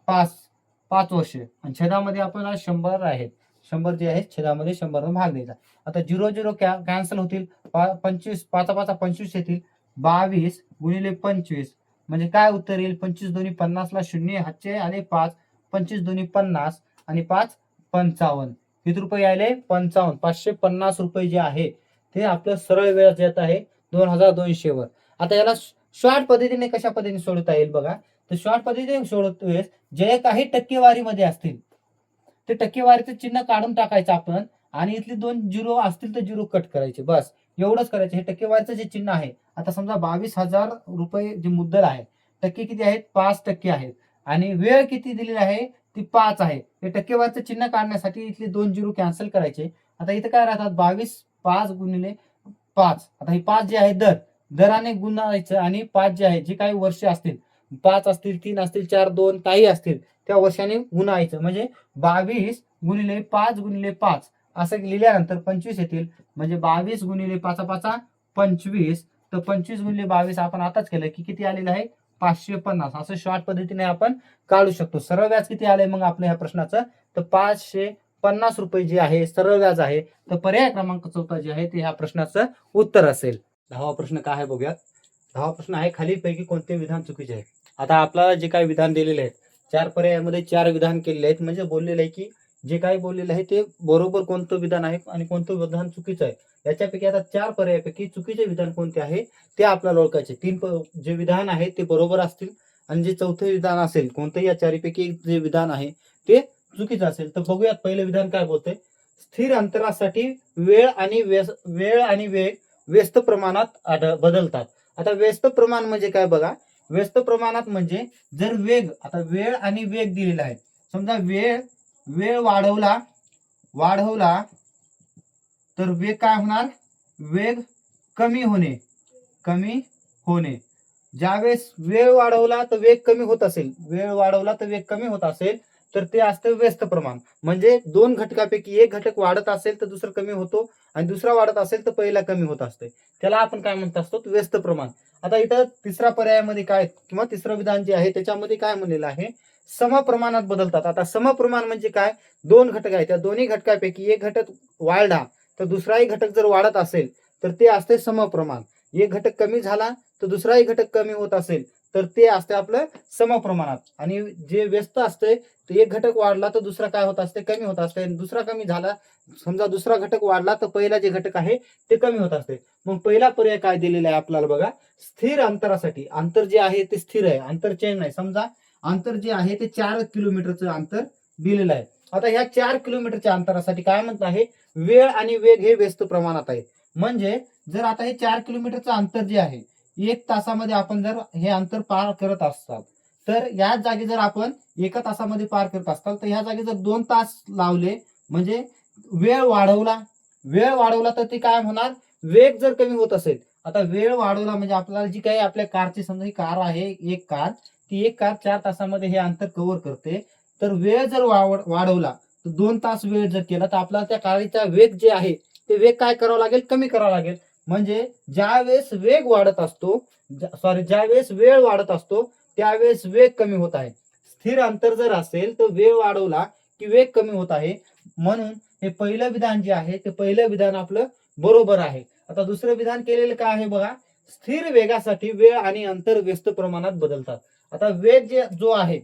5 वर्ष आणि छेदामध्ये आपण 100 आहेत. 100 जे आहेत छेदामध्ये 100 भाग द्यायचा. आता 0 कॅन्सल होतील 25 5 5 25 येतील 22 गुणिले 25 म्हणजे काय उत्तर येईल 25 दोन्ही 50 ला 0 हातचे आले 5 25 दोन्ही 50 आणि 5 55 किती रुपये आले 55 550 रुपये जे आहे ते आपलं सरळ व्याज येत आहे 2,200 वर. आता याला शॉर्ट पद्धतीने कशा पद्धतीने सोडवता येईल बघा. तर शॉर्ट पद्धतीने सोडवतोय जे काही टक्केवारीमध्ये असतील ते टक्केवारीचं चिन्ह काढून टाकायचं आपण आणि इथले 2 0 असतील तर 0 कट करायचे बस एवढंच करायचं. हे टक्केवारीचं जे चिन्ह आहे आता समजा 22,000 रुपये जे मुद्दल आहे टक्के किती आहेत 5% आहेत आणि वेळ किती दिलेली आहे ती 5 आहे. हे टक्केवारीचं चिन्ह काढण्यासाठी इथले 2 झिरो कॅन्सल करायचे. आता इथं काय राहतात 22 5 गुणिले 5. आता ही 5 जे आहे दराने गुणायचं आणि 5 जे आहे जे काही वर्ष असतील 5 असतील 3 असतील 4 2 काही असतील त्या वर्षाने गुणायचं. म्हणजे 22 गुणिले 5 गुणिले 5 असं लिहिल्यानंतर 25 येतील. म्हणजे 22 गुणिले 5 5 25. तर 25 गुणिले 22 आपण आताच केलं की किती आलेलं आहे 550. असं शॉर्ट पद्धतीने आपण काढू शकतो. सरळ व्याज किती आले मग आपल्या ह्या प्रश्नाचं तर 550 रुपये जे आहे सरळ व्याज आहे. तर पर्याय क्रमांक 4 जे आहे ते ह्या प्रश्नाचं उत्तर असेल. 10वा प्रश्न काय आहे बघूयात. 10वा प्रश्न आहे खालीलपैकी कोणते विधान चुकीचे आहे. आता आपल्याला जे काही विधान दिलेले आहेत 4 पर्यायामध्ये 4 विधान केलेले आहेत. म्हणजे बोललेलं आहे की जे काही बोललेलं आहे ते बरोबर कोणतं विधान आहे आणि कोणतं विधान चुकीचं आहे. याच्यापैकी आता 4 पर्यायापैकी चुकीचे विधान कोणते आहे ते आपल्याला ओळखायचे. 3 जे विधान आहे ते बरोबर असतील आणि जे चौथे विधान असेल कोणतंही या चारीपैकी जे विधान आहे ते चुकीचं असेल. तर बघूयात पहिलं विधान काय बोलतंय. स्थिर अंतरासाठी वेळ आणि वेग व्यस्त प्रमाणात बदलतात. आता व्यस्त प्रमाण म्हणजे काय बघा. व्यस्त प्रमाणात म्हणजे जर वेग आता वेळ आणि वेग दिलेला आहे. समजा वेळ वाढवला तर वेग काय होणार वेग कमी होणे. ज्यावेळेस वेळ वाढवला तर वेग कमी होत असेल तर ते असतं व्यस्त प्रमाण. म्हणजे 2 घटकापैकी एक घटक वाढत असेल तर दुसरा कमी होतो आणि दुसरा वाढत असेल तर पहिला कमी होत असते. त्याला आपण काय म्हणत असतो व्यस्त प्रमाण. आता इथं तिसरा पर्यायामध्ये काय किंवा तिसरं विधान जे आहे त्याच्यामध्ये काय म्हणलेलं आहे समप्रमाणात बदलतात. आता समप्रमाण म्हणजे काय 2 घटक आहेत त्या दोन्ही घटकापैकी एक घटक वाढला तर दुसराही घटक जर वाढत असेल तर ते असते समप्रमाण. एक घटक कमी झाला तर दुसराही घटक कमी होत असेल तर ते असते आपलं समप्रमाणात. आणि जे व्यस्त असते तर एक घटक वाढला तर दुसरा काय होत असते कमी होत असते. दुसरा कमी झाला समजा दुसरा घटक वाढला तर पहिला जे घटक आहे ते कमी होत असते. मग पहिला पर्याय काय दिलेला आहे आपल्याला बघा. स्थिर अंतरासाठी अंतर जे आहे ते स्थिर आहे अंतर चेंज नाही. समजा अंतर जे आहे ते 4 किलोमीटरचं अंतर दिलेलं आहे. आता ह्या 4 किलोमीटरच्या अंतरासाठी काय म्हणत आहे वेळ आणि वेग हे व्यस्त प्रमाणात आहे. म्हणजे जर आता हे 4 किलोमीटरचं अंतर जे आहे 1 तासामध्ये आपण जर हे अंतर पार करत असतात तर या जागी जर आपण 1 तासामध्ये पार करत असताल तर ह्या जागी जर 2 तास लावले म्हणजे वेळ वाढवला तर ते काय होणार वेग जर कमी होत असेल. आता वेळ वाढवला म्हणजे आपल्याला जी काही आपल्या कारची समजा ही कार आहे ती एक कार 4 तासामध्ये हे अंतर कव्हर करते. तर वेळ जर वाढवला तर 2 तास वेळ जर केला तर आपल्याला त्या गाडीचा वेग जे आहे ते वेग काय करावं लागेल कमी करावं लागेल. म्हणजे ज्यावेळेस वेळ वाढत असतो त्यावेळेस वेग कमी होत आहे. स्थिर अंतर जर असेल तर वेळ वाढवला की वेग कमी होत आहे. म्हणून हे पहिलं विधान जे आहे ते पहिलं विधान आपलं बरोबर आहे. आता दुसरं विधान केलेलं काय आहे बघा. स्थिर वेगासाठी वेळ आणि अंतर व्यस्त प्रमाणात बदलतात. आता वेग जो आहे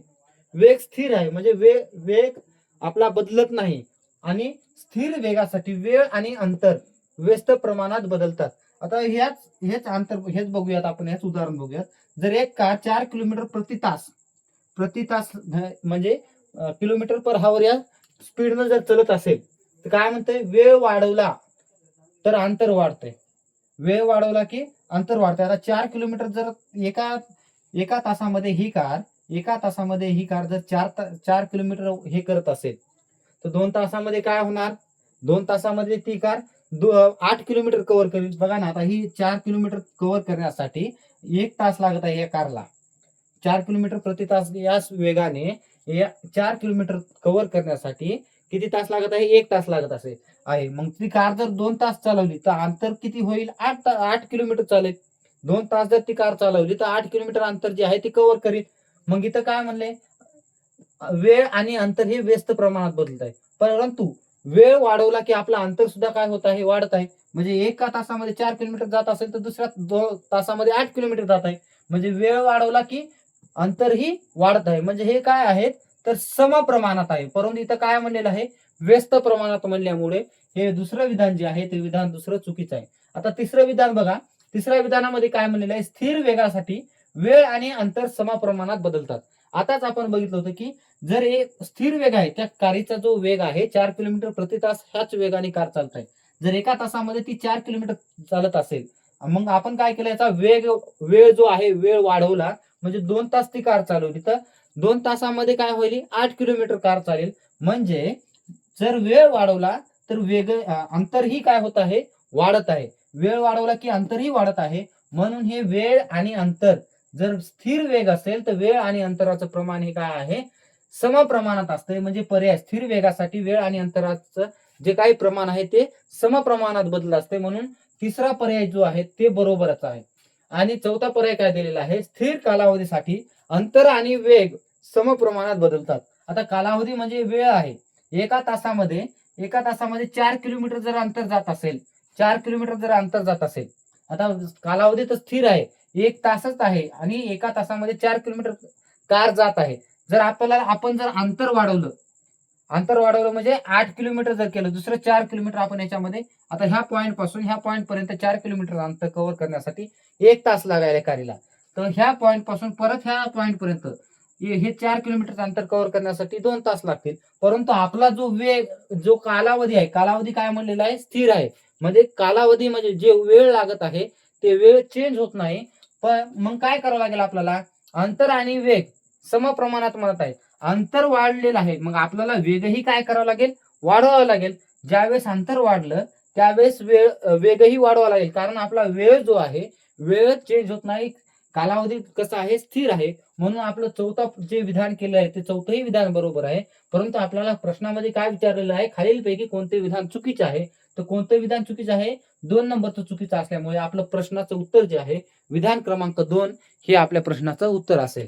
वेग स्थिर आहे म्हणजे वेग आपला बदलत नाही आणि स्थिर वेगासाठी वेळ आणि अंतर व्यस्त प्रमाणात बदलतात. आता हेच बघूयात आपण हेच उदाहरण बघूयात. जर एक कार 4 किलोमीटर प्रति तास म्हणजे किलोमीटर पर हावर या स्पीडनं जर चलत असेल तर काय म्हणतंय वेळ वाढवला तर अंतर वाढतंय. वेळ वाढवला की अंतर वाढतंय. आता 4 किलोमीटर जर एका तासामध्ये ही कार जर 4 किलोमीटर हे करत असेल तर 2 तासामध्ये काय होणार 2 तासामध्ये ती कार 8 किलोमीटर कव्हर करेल. बघा ना आता ही 4 किलोमीटर कव्हर करण्यासाठी 1 तास लागत आहे या कारला. 4 किलोमीटर प्रति तास या वेगाने 4 किलोमीटर कव्हर करण्यासाठी किती तास लागत आहे 1 तास लागत आहे. मग ती कार जर 2 तास चालवली तर अंतर किती होईल 8 किलोमीटर चालेल. 2 तास जर ती कार चालवली तर 8 किलोमीटर अंतर जे आहे ते कव्हर करेल. मग इथं काय म्हणले वेळ आणि अंतर हे व्यस्त प्रमाणात बदलत आहे. परंतु वेळ वाढवला की आपलं अंतर सुद्धा काय होत आहे वाढत आहे. म्हणजे 1 तासामध्ये 4 किलोमीटर जात असेल तर दुसऱ्या 2 तासामध्ये 8 किलोमीटर जात आहे. म्हणजे वेळ वाढवला की अंतरही वाढत आहे. म्हणजे हे काय आहेत तर समप्रमाणात आहे. परंतु इथं काय म्हणलेलं आहे व्यस्त प्रमाणात म्हणल्यामुळे हे दुसरं विधान जे आहे ते विधान दुसरं चुकीचं आहे. आता तिसरं विधान बघा. तिसऱ्या विधानामध्ये काय म्हणलेलं आहे स्थिर वेगासाठी वेळ आणि अंतर समप्रमाणात बदलतात. आताच आपण बघितलं होतं की जर एक स्थिर वेग आहे त्या कारचा जो वेग आहे 4 किलोमीटर प्रति तास ह्याच वेगाने कार चालत आहे. जर एका तासामध्ये ती 4 किलोमीटर चालत असेल मग आपण काय केलं याचा वेळ जो आहे वेळ वाढवला म्हणजे 2 तास ती कार चालवली तर 2 तासामध्ये काय होईल 8 किलोमीटर कार चालेल. म्हणजे जर वेळ वाढवला तर अंतरही काय होत आहे वाढत आहे. वेळ वाढवला की अंतरही वाढत आहे. म्हणून हे वेळ आणि अंतर जर स्थिर वेग असेल तर वेळ आणि अंतराचं प्रमाण हे काय आहे समप्रमाणात असते. म्हणजे पर्याय स्थिर वेगासाठी वेळ आणि अंतराचं जे काही प्रमाण आहे ते समप्रमाणात बदलत असते. म्हणून तिसरा पर्याय जो आहे ते बरोबरच आहे. आणि चौथा पर्याय काय दिलेला आहे स्थिर कालावधीसाठी अंतर आणि वेग समप्रमाणात बदलतात. आता कालावधी म्हणजे वेळ आहे. एका तासामध्ये 4 किलोमीटर जर अंतर जात असेल 4 किलोमीटर जर अंतर जात असेल आता कालावधी तर स्थिर आहे 1 तासच आहे आणि एका तासामध्ये 4 किलोमीटर कार जात आहे. जर आपण जर अंतर वाढवलं म्हणजे 8 किलोमीटर जर केलं दुसरं 4 किलोमीटर आपण याच्यामध्ये आता ह्या पॉईंट पासून ह्या पॉईंट पर्यंत 4 किलोमीटर अंतर कव्हर करण्यासाठी 1 तास लागायला कारीला. तर ह्या पॉईंट पासून परत ह्या पॉईंट पर्यंत हे 4 किलोमीटर अंतर कव्हर करण्यासाठी 2 तास लागतील. परंतु आपला जो कालावधी आहे कालावधी काय म्हणलेला आहे स्थिर आहे. म्हणजे कालावधी म्हणजे जे वेळ लागत आहे ते वेळ चेंज होत नाही. पण मग काय करावं लागेल आपल्याला अंतर आणि वेग समप्रमाणात म्हणत आहे. अंतर वाढलेलं आहे मग आपल्याला वेगही काय करावं लागेल वाढवावं लागेल. ज्यावेळेस अंतर वाढलं त्यावेळेस वेगही वाढवावा लागेल. कारण आपला वेळ जो आहे वेळ चेंज होत नाही. कालावधी कसा आहे स्थिर आहे. म्हणून आपलं चौथं जे विधान केलं आहे ते चौथंही विधान बरोबर आहे. परंतु आपल्याला प्रश्नामध्ये काय विचारलेलं आहे खालीलपैकी कोणते विधान चुकीचे आहे. तर कोणतं विधान चुकीचं आहे 2 नंबरचं चुकीचं असल्यामुळे आपलं प्रश्नाचं उत्तर जे आहे विधान क्रमांक 2 हे आपल्या प्रश्नाचं उत्तर असेल.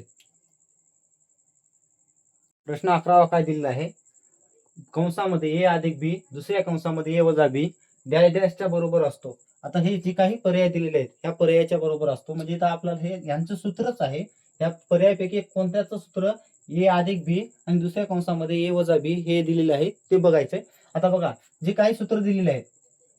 प्रश्न 11वा काय दिलेला आहे कंसामध्ये ए अधिक बी दुसऱ्या कंसामध्ये ए वजा बी डॅश डॅशच्या बरोबर असतो. आता हे जे काही पर्याय दिलेले आहेत ह्या पर्यायाच्या बरोबर असतो. म्हणजे इथं आपल्याला हे यांचं सूत्रच आहे. या पर्यायापैकी कोणत्याचं सूत्र ए अधिक बी आणि दुसऱ्या कंसामध्ये ए वजा बी हे दिलेले आहे ते बघायचंय. आता बघा जे काही सूत्र दिलेले आहेत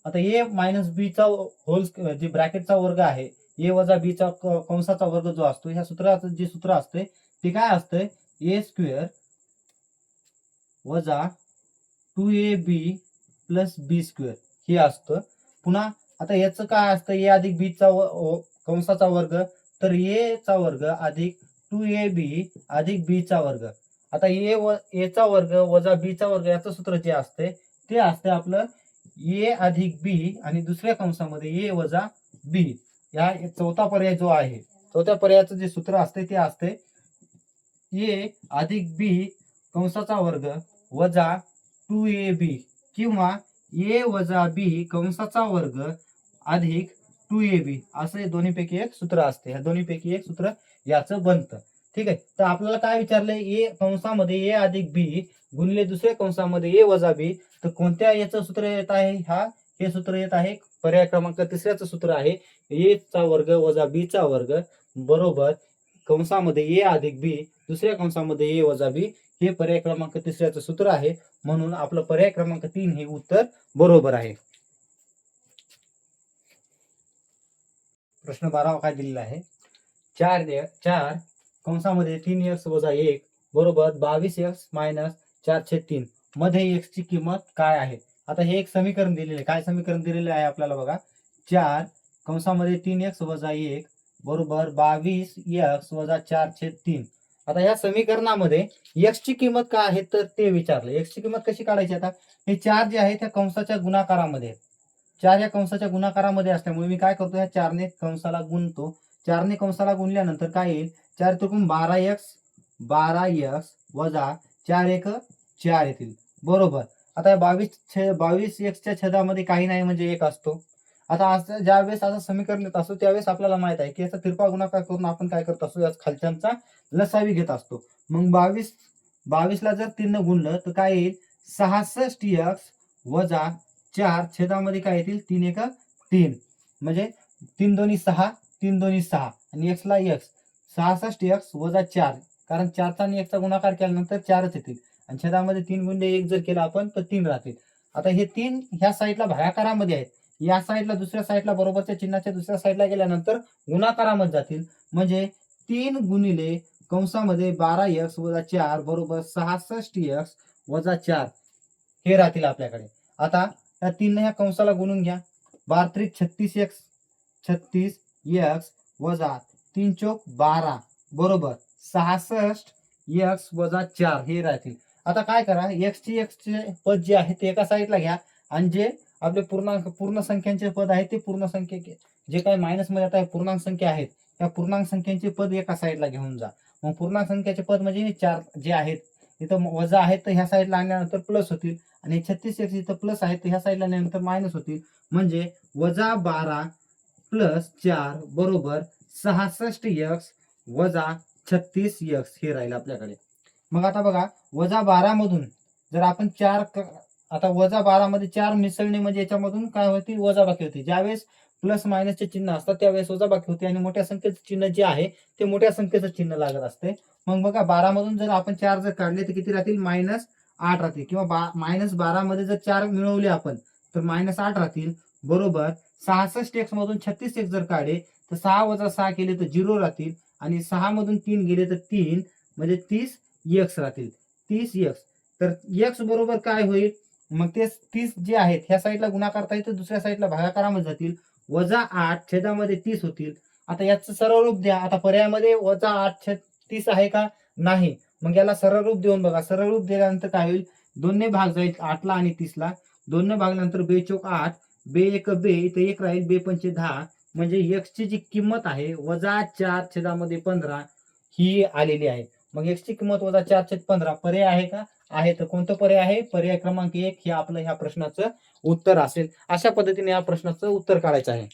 आता ए मायनस बी चा होल जे ब्रॅकेटचा वर्ग आहे ए वजा बी चा कंसाचा वर्ग जो असतो ह्या सूत्राचं जे सूत्र असते ते काय असतंय ए स्क्वेअर वजा 2ab प्लस बी स्क्वेअर हे असतं. पुन्हा आता याचं काय असतं ए अधिक बी चा कंसाचा वर्ग तर ए चा वर्ग अधिक 2ab अधिक बी चा वर्ग. आता ए चा वर्ग वजा बी चा वर्ग याचं सूत्र जे असते ते असते आपलं ए अधिक बी आणि दुसऱ्या कंसामध्ये ए वजा बी. या चौथा पर्याय जो आहे चौथ्या पर्यायाचं जे सूत्र असते ते असते ए अधिक बी कंसाचा वर्ग वजा 2ab किंवा ए वजा बी कंसाचा वर्ग अधिक 2ab असं दोन्हीपैकी एक सूत्र असते. ह्या दोन्हीपैकी एक सूत्र याचं बनतं. ठीक आहे. तर आपल्याला काय विचारलंय ए कंसामध्ये ए अधिक बी गुणिले दुसऱ्या कंसामध्ये ए वजा बी तर कोणत्या याचं सूत्र येत आहे हे सूत्र येत आहे पर्याय क्रमांक तिसऱ्याचं सूत्र आहे ए चा वर्ग वजा बी चा वर्ग बरोबर कंसामध्ये ए अधिक बी दुसऱ्या कंसामध्ये ए वजा बी हे पर्याय क्रमांक तिसऱ्याचं सूत्र आहे. म्हणून आपलं पर्याय क्रमांक 3 हे उत्तर बरोबर आहे. प्रश्न 12 काय दिलेला आहे 4 कंसामध्ये 3x वजा 1 बरोबर 22x मायनस 4/3 मध्ये x ची किंमत काय आहे. आता हे एक समीकरण दिलेले आहे. काय समीकरण दिलेले आहे आपल्याला बघा 4 कंसामध्ये 3x वजा 1 बरोबर 22x वजा 4/3. आता या समीकरणामध्ये x ची किंमत काय आहे तर ते विचारलं. x ची किंमत कशी काढायची आता हे 4 जे आहे त्या कंसाच्या गुणाकारामध्ये 4 या कंसाच्या गुणाकारामध्ये असल्यामुळे मी काय करतो ह्या 4 ने कंसाला गुणतो. 4 ने कंसाला गुणल्यानंतर काय येईल 4 त्रिकोण 12x वजा 4 1 4 येतील बरोबर. आता 22x च्या छेदामध्ये काही नाही म्हणजे 1 असतो. आता असं ज्यावेळेस असं समीकरण येत असतो त्यावेळेस आपल्याला माहित आहे की याचा तिरपा गुणाकार करून आपण काय करत असतो या खालच्यांचा लसावी घेत असतो. मग 22 ला जर 3 ने गुणलं तर काय येईल 66x वजा 4 छेदामध्ये काय येतील 3 1 3 म्हणजे 3 दोन्ही 6 3 दोन्ही 6 आणि x ला x 66x वजा 4 कारण 4 चा आणि 1 चा गुणाकार केल्यानंतर 4च येतील आणि छेदामध्ये 3 गुणिले 1 जर केला आपण तर 3 राहतील. आता हे 3 ह्या साईडला भागाकारामध्ये आहेत या साईडला दुसऱ्या साईडला बरोबरच्या चिन्हाच्या दुसऱ्या साईडला गेल्यानंतर गुणाकारामध्ये जातील म्हणजे 3 गुणिले कंसामध्ये 12x वजा 4 बरोबर 66x वजा 4 हे राहतील आपल्याकडे. आता या 3 ह्या कंसाला गुणून घ्या 12 त्रिक 36x 36x वजा 3 चौक 12 बरोबर 66 x वजा 4 हे राहतील. आता काय करा, x चे पद जे आहे ते एका साईडला घ्या आणि जे आपले पूर्ण संख्यांचे पद आहेत ते पूर्ण संख्या जे काही मायनस मध्ये आता पूर्णांक संख्या आहेत त्या पूर्णांक संख्यांचे पद एका साईडला घेऊन जा. मग पूर्णांक संख्याचे पद म्हणजे 4 जे आहेत इथं वजा आहेत तर ह्या साईडला आणल्यानंतर प्लस होतील आणि 36x इथं प्लस आहेत तर ह्या साईडला आणल्यानंतर मायनस होतील. म्हणजे वजा 12 प्लस 4 बरोबर 66x वजा 36x हे राहील आपल्याकडे. मग आता बघा वजा 12 मधून जर आपण 4 आता वजा 12 मध्ये 4 मिसळणे म्हणजे याच्यामधून काय होती वजाबाकी होती. ज्यावेळेस प्लस मायनसचे चिन्ह असतात त्यावेळेस वजाबाकी होते आणि मोठ्या संख्येचं चिन्ह जे आहे ते मोठ्या संख्येचं चिन्ह लागत असते. मग बघा 12 मधून जर आपण 4 जर काढले तर किती राहतील -8 राहतील किंवा -12 मध्ये जर 4 मिळवले आपण तर -8 राहतील बरोबर 66x मधून 36x जर काढले तर 6 वजा 6 केले तर 0 राहतील आणि 6 मधून 3 गेले तर 3 म्हणजे 30x राहतील 30x. तर x बरोबर काय होईल मग ते 30 जे आहेत ह्या साईडला गुणाकार करता येईल दुसऱ्या साईडला भागाकारामध्ये जातील वजा 8 छेदामध्ये 30 होतील. आता याचं सरळ रूप द्या. आता पर्यायामध्ये वजा 8 30 आहे का नाही, मग याला सरळ रूप देऊन बघा. सरळ रूप दिल्यानंतर काय होईल 2 ने भाग जाईल 8 ला आणि 30 ला 2 ने भागल्यानंतर 2 चौक 8 2 1 2 इथे 1 राहील 2 पंचे 10 म्हणजे x ची जी किंमत आहे वजा 4 छेदामध्ये 15 ही आलेली आहे. मग x ची किंमत वजा 4 छेद 15 पर्याय आहे का आहे. तर कोणतं पर्याय आहे पर्याय क्रमांक 1 हे आपलं ह्या प्रश्नाचं उत्तर असेल. अशा पद्धतीने या प्रश्नाचं उत्तर काढायचं आहे.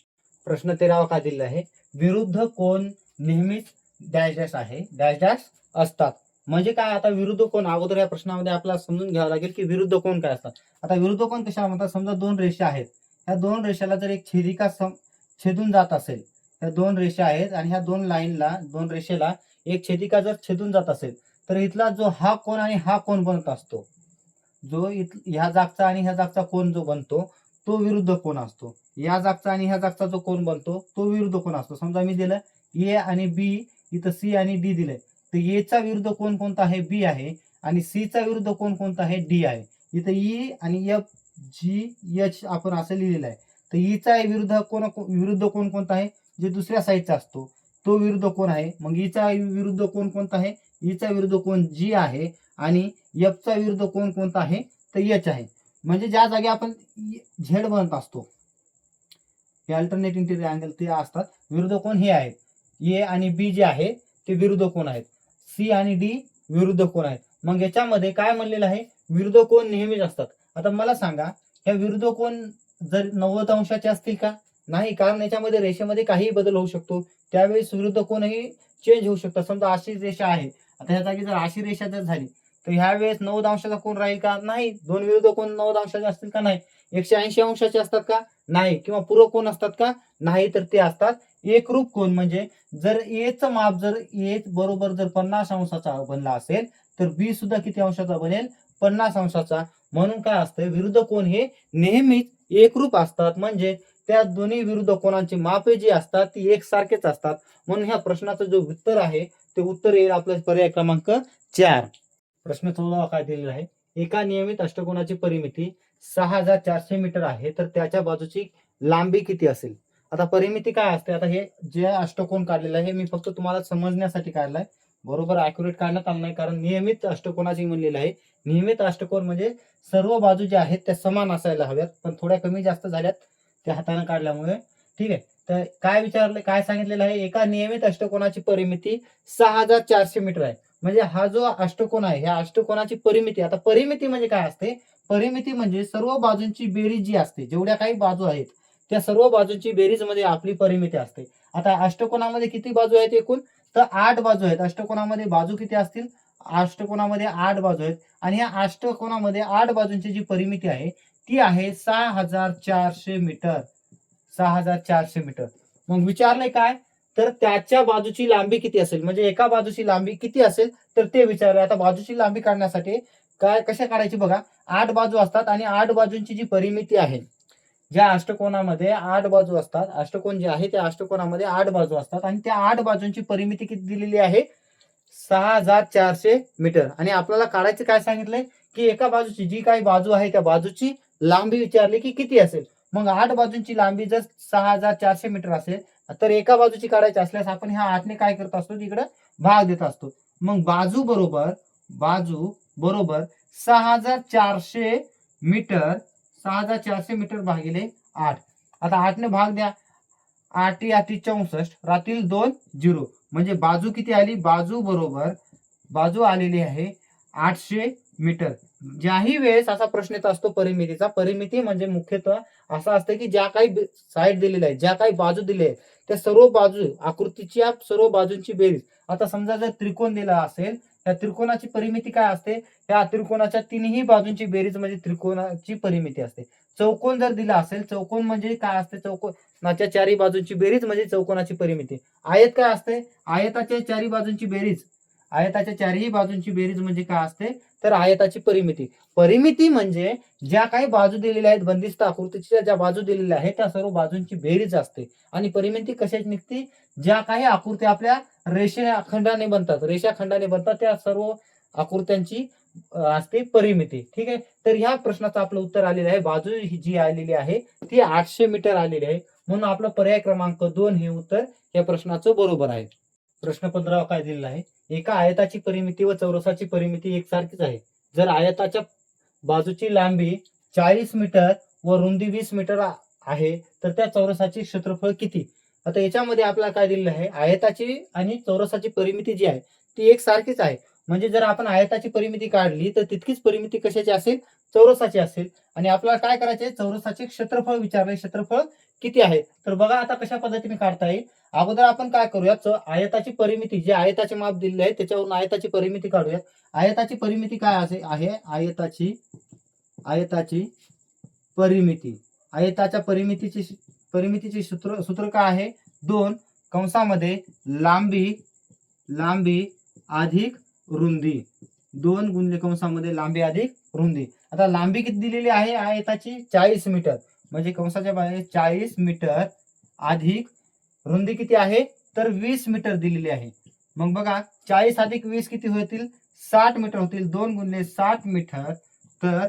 प्रश्न 13 काय दिलेला आहे विरुद्ध कोण नेहमीच डॅश डॅश आहे डॅश डॅश असतात. म्हणजे काय आता विरुद्ध कोण अगोदर या प्रश्नामध्ये आपल्याला समजून घ्यावं लागेल की विरुद्ध कोण काय असतात. आता विरुद्ध कोण कशा म्हणतात समजा 2 रेषा आहेत ह्या 2 रेषाला जर एक छेदिका छेदून जात असेल ह्या 2 रेषा आहेत आणि ह्या 2 रेषेला एक छेदिका जर छेदून जात असेल तर इथला जो हा कोण आणि हा कोण बनत असतो जो ह्या जागचा आणि ह्या जागचा कोण जो बनतो तो विरुद्ध कोण असतो. या जागचा आणि ह्या जागचा जो कोण बनतो तो विरुद्ध कोण असतो. समजा मी दिलं ए आणि बी इथं सी आणि डी दिलंय तर ए चा विरुद्ध कोण कोणता आहे बी आहे आणि सी चा विरुद्ध कोण कोणता आहे डी आहे. इथं ई आणि एफ जी एच आपण असं लिहिलेलं आहे तर ई चा विरुद्ध कोण कोणता आहे जे दुसऱ्या साईडचा असतो तो विरुद्ध कोण आहे. मग ईचा विरुद्ध कोण कोणता आहे ईचा विरुद्ध कोण जी आहे आणि एफ चा विरुद्ध कोण कोणता आहे तर एच आहे. म्हणजे ज्या जागी आपण झेड बनत असतो हे अल्टरनेट इंटिरियर अँगल ते असतात विरुद्ध कोण हे आहेत. ए आणि बी जे आहे ते विरुद्ध कोण आहेत सी आणि डी विरुद्ध कोण आहेत. मग याच्यामध्ये काय म्हणलेलं आहे विरुद्ध कोण नेहमीच असतात. आता मला सांगा ह्या विरुद्ध कोण जर 90 अंशाचे असतील का नाही, कारण याच्यामध्ये रेषेमध्ये काहीही बदल होऊ शकतो त्यावेळेस विरुद्ध कोणही चेंज होऊ शकतो. समजा अशी रेषा आहे आता ह्या जागी जर अशी रेषा जर झाली तर ह्या वेळेस 90 अंशाचा कोण राहील का नाही. दोन विरुद्ध कोण 90 अंशाचे असतील का नाही. 180 अंशाचे असतात का नाही. किंवा पूरक कोण असतात का नाही. तर ते असतात एकरूप कोण. म्हणजे जर ए चं माप जर ए बरोबर जर 50 अंशाचा बनला असेल तर बी सुद्धा किती अंशाचा बनेल 50 अंशाचा. म्हणून काय असतं विरुद्ध कोण हे नेहमीच एकरूप असतात. म्हणजे त्या दोन्ही विरुद्ध कोणांची मापे जी असतात ती एकसारखेच असतात. म्हणून ह्या प्रश्नाचं जो उत्तर आहे ते उत्तर येईल आपलं पर्याय क्रमांक 4. प्रश्न 14 काय दिलेला आहे एका नियमित अष्टकोनाची परिमिती 6400 मीटर आहे तर त्याच्या बाजूची लांबी किती असेल. आता परिमिती काय असते आता हे जे अष्टकोन काढलेलं आहे हे मी फक्त तुम्हाला समजण्यासाठी काढलाय बरोबर अॅक्युरेट काढण्यात आलं नाही कारण नियमित अष्टकोनाची म्हणलेलं आहे. नियमित अष्टकोन म्हणजे सर्व बाजू ज्या आहेत त्या समान असायला हव्यात पण थोड्या कमी जास्त झाल्यात त्या हाताने काढल्यामुळे ठीक आहे. तर काय सांगितलेलं आहे एका नियमित अष्टकोनाची परिमिती 6400 मीटर आहे. म्हणजे हा जो अष्टकोन आहे ह्या अष्टकोनाची परिमिती. आता परिमिती म्हणजे काय असते परिमिती म्हणजे सर्व बाजूंची बेरीज जी असते जेवढ्या काही बाजू आहेत त्या सर्व बाजूंची बेरीज मध्ये आपली परिमिती असते. आता अष्टकोनामध्ये किती बाजू आहेत एकूण तर 8 बाजू आहेत. अष्टकोनामध्ये बाजू किती असतील अष्टकोनामध्ये 8 बाजू आहेत आणि या अष्टकोनामध्ये 8 बाजूंची जी परिमिती आहे ती आहे 6400 मीटर 6400 मीटर. मग विचारलंय काय तर त्याच्या बाजूची लांबी किती असेल म्हणजे एका बाजूची लांबी किती असेल तर ते विचारलंय. आता बाजूची लांबी काढण्यासाठी काय कशा काढायची बघा 8 बाजू असतात आणि 8 बाजूंची जी परिमिती आहे ज्या अष्टकोनामध्ये 8 बाजू असतात अष्टकोन जे आहे त्या अष्टकोनामध्ये 8 बाजू असतात आणि त्या 8 बाजूंची परिमिती किती दिलेली आहे 6400 मीटर. आणि आपल्याला काढायचं काय सांगितलंय की एका बाजूची जी काही बाजू आहे त्या बाजूची लांबी विचारली की किती असेल. मग 8 बाजूंची लांबी जर 6400 मीटर असेल तर एका बाजूची काढायची असल्यास आपण ह्या 8 ने काय करत असतो तिकडे भाग देत असतो. मग बाजू बरोबर 6400 मीटर, 6400 मीटर भागिले 8. आता 8 ने भाग द्या, 8 8 64, राहतील 2 0. म्हणजे बाजू किती आली, बाजू आलेली आहे 800 मीटर. ज्याही वेळेस असा प्रश्न येत असतो परिमितीचा, परिमिती म्हणजे मुख्यतः असं असतं की ज्या काही साईड दिलेल्या आहेत, ज्या काही बाजू दिले आहेत, त्या सर्व बाजू आकृतीच्या सर्व बाजूंची बेरीज. आता समजा जर त्रिकोण दिला असेल, त्या त्रिकोणाची परिमिती काय असते, त्या त्रिकोणाच्या तिन्ही बाजूंची बेरीज म्हणजे त्रिकोणाची परिमिती असते. चौकोन जर दिला असेल, चौकोन म्हणजे काय असते, चौकोनाच्या चारही बाजूंची बेरीज म्हणजे चौकोनाची परिमिती. आयत काय असते, आयताच्या चारही बाजूंची बेरीज, आयताच्या चारही बाजूंची बेरीज म्हणजे काय असते, तर आयताची परिमिती. परिमिती म्हणजे ज्या काही बाजू दिलेल्या आहेत, बंदिस्त आकृतीच्या ज्या बाजू दिलेल्या आहेत त्या सर्व बाजूंची बेरीज असते. आणि परिमिती कशाची निघते, ज्या काही आकृती आपल्या रेषाखंडाने बनतात त्या सर्व आकृत्यांची असते परिमिती. ठीक आहे. तर ह्या प्रश्नाचं आपलं उत्तर आलेलं आहे, बाजू जी आलेली आहे ती 800 मीटर आलेली आहे. म्हणून आपला पर्याय क्रमांक 2 हे उत्तर या प्रश्नाचं बरोबर आहे. प्रश्न 15 काय दिलेला आहे, एका आयताची परिमिती व चौरसाची परिमिती एकसारखीच आहे. जर आयताच्या बाजूची लांबी 40 मीटर व रुंदी 20 मीटर आहे तर त्या चौरसाचे क्षेत्रफळ किती. आता याच्यामध्ये आपल्याला काय दिलेलं आहे, आयताची आणि चौरसाची परिमिती जी आहे ती एकसारखीच आहे. म्हणजे जर आपण आयताची परिमिती काढली तर तितकीच परिमिती कशाची असेल, चौरसाची असेल. आणि आपल्याला काय करायचे, चौरसाचे क्षेत्रफळ विचारले, क्षेत्रफळ किती आहे. तर बघा आता कशा पद्धतीने काढता येईल. अगोदर आपण काय करूया, आयताची परिमिती, जे आयताचे माप दिलेले आहे त्याच्यावरून आयताची परिमिती काढूया. आयताची परिमिती काय आहे, आयताची परिमिती, आयताच्या परिमितीचे सूत्र काय आहे, 2 कंसामध्ये लांबी अधिक रुंदी, 2 गुणिले कंसामध्ये लांबी अधिक रुंदी. आता लांबी किती दिलेली आहे आयताची, 40 मीटर, म्हणजे कंसाच्या बाहेर 40 मीटर अधिक रुंदी किती आहे, तर 20 मीटर दिलेली आहे. मग बघा 40 अधिक 20 किती होतील, 60 मीटर होतील. 2 गुणिले 60 मीटर, तर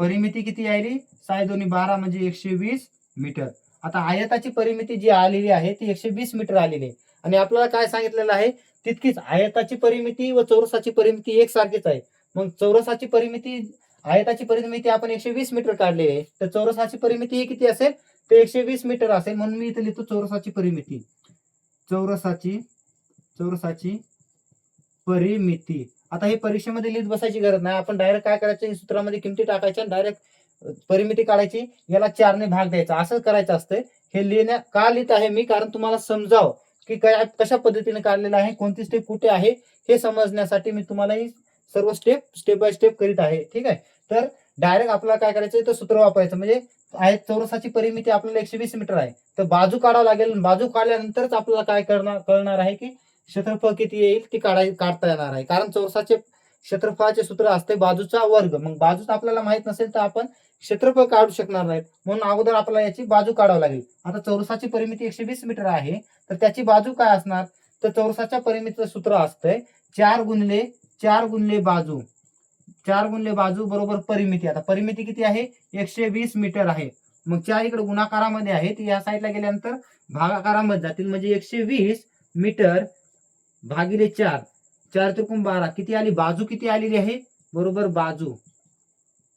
परिमिती किती आली, 6 2 12 म्हणजे 120 मीटर. आता आयताची परिमिती जी आलेली आहे ती 120 मीटर आलेली आहे. आणि आपल्याला काय सांगितलेलं आहे, तितकीच आयताची परिमिती व चौरसाची परिमिती एकसारखीच आहे. मग चौरसाची परिमिती, आयताची परिमिती आपण 120 मीटर काढलेली आहे, तर चौरसाची परिमिती ही किती असेल, ते 120 मीटर असेल. म्हणून मी इथे लिहितो चौरसाची परिमिती, चौरसाची परिमिती. आता हे परीक्षेमध्ये लिहित बसायची गरज नाही, आपण डायरेक्ट काय करायचं, सूत्रामध्ये किमती टाकायच्या आणि डायरेक्ट परिमिती काढायची, याला 4 ने भाग द्यायचा, असं करायचं असतं. हे का लिहित आहे मी, कारण तुम्हाला समजाव की कशा पद्धतीने काढलेलं आहे, कोणती स्टेप कुठे आहे हे समजण्यासाठी मी तुम्हाला ही सर्व स्टेप बाय स्टेप करीत आहे. ठीक आहे. तर डायरेक्ट आपल्याला काय करायचं, तर सूत्र वापरायचं. म्हणजे चौरसाची परिमिती आपल्याला 120 मीटर आहे, तर बाजू काढावं लागेल. बाजू काढल्यानंतरच आपल्याला काय कळणार आहे की क्षेत्रफळ किती येईल, ती काढता येणार आहे. कारण चौरसाचे क्षेत्रफळाचे सूत्र असते बाजूचा वर्ग. मग बाजूच आपल्याला माहित नसेल तर आपण क्षेत्रफळ काढू शकणार नाहीत. म्हणून अगोदर आपल्याला याची बाजू काढावी लागेल. आता चौरसाची परिमिती 120 मीटर आहे, तर त्याची बाजू काय असणार, तर चौरसाच्या परिमितीचं सूत्र असतंय 4 गुणिले बाजू, 4 गुणिले बाजू बरोबर परिमिती. आता परिमिती किती आहे, 120 मीटर आहे. मग 4 इकडे गुणाकारामध्ये आहे, ती या साईडला गेल्यानंतर भागाकारामध्ये जातील. म्हणजे 120 मीटर भागिले 4, 4 त्रिकोण 12 किती आली, बाजू किती आलेली आहे, बरोबर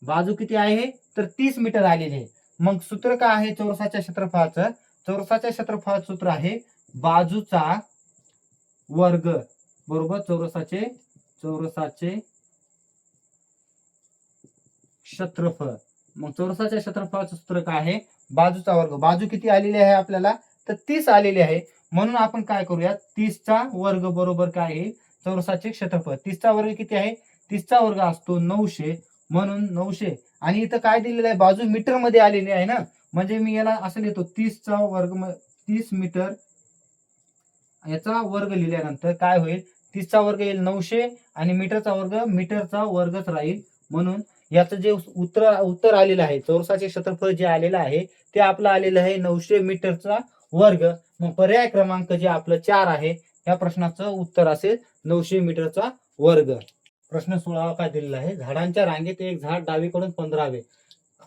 बाजू किती आहे, तर 30 मीटर आलेली आहे. मग सूत्र काय आहे चौरसाच्या क्षेत्रफळाचं, चौरसाच्या क्षेत्रफळाचं सूत्र आहे बाजूचा वर्ग, बरोबर चौरसाचे क्षेत्रफळ. मग चौरसाच्या क्षेत्रफळाचं सूत्र काय आहे, बाजूचा वर्ग. बाजू किती आलेली आहे आपल्याला, तर 30 आलेली आहे. म्हणून आपण काय करूया, 30 चा वर्ग बरोबर काय आहे, चौरसाचे क्षेत्रफळ. 30 चा वर्ग किती आहे, 30 चा वर्ग असतो 900, म्हणून 900. आणि इथं काय दिलेलं आहे, बाजू मीटर मध्ये आलेली आहे ना, म्हणजे मी याला असं लिहितो 30 चा वर्ग, 30 मीटर, याचा वर्ग लिहिल्यानंतर काय होईल, 30 चा वर्ग येईल 900 आणि मीटरचा वर्गच राहील. म्हणून याचं जे उत्तर आलेलं आहे, चौरसाचे क्षेत्रफळ जे आलेलं आहे ते आपलं आलेलं आहे 900 मीटरचा वर्ग. मग पर्याय क्रमांक जे आपलं 4 आहे, या प्रश्नाचं उत्तर असेल 900 मीटरचा वर्ग. प्रश्न 16 काय दिलेला आहे, झाडांच्या रांगेत एक झाड डावीकडून 15वे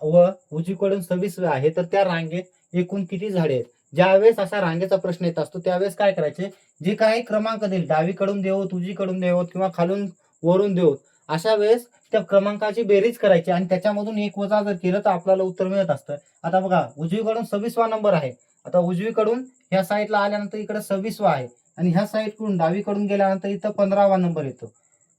व उजवीकडून 26वे आहे, तर त्या रांगेत एकूण किती झाडे आहेत. ज्यावेळेस असा रांगेचा प्रश्न येत असतो त्यावेळेस काय करायचे, जे काही क्रमांक देईल डावीकडून देवोत, उजवीकडून देवोत किंवा खालून वरून देवोत, अशा वेळेस त्या क्रमांकाची बेरीज करायची आणि त्याच्यामधून एक वजा जर केलं तर आपल्याला उत्तर मिळत असतं. आता बघा उजवीकडून 26वा नंबर आहे. आता उजवीकडून ह्या साईडला आल्यानंतर इकडे 26वा आहे आणि ह्या साईडकडून डावीकडून गेल्यानंतर इथं 15वा नंबर येतो.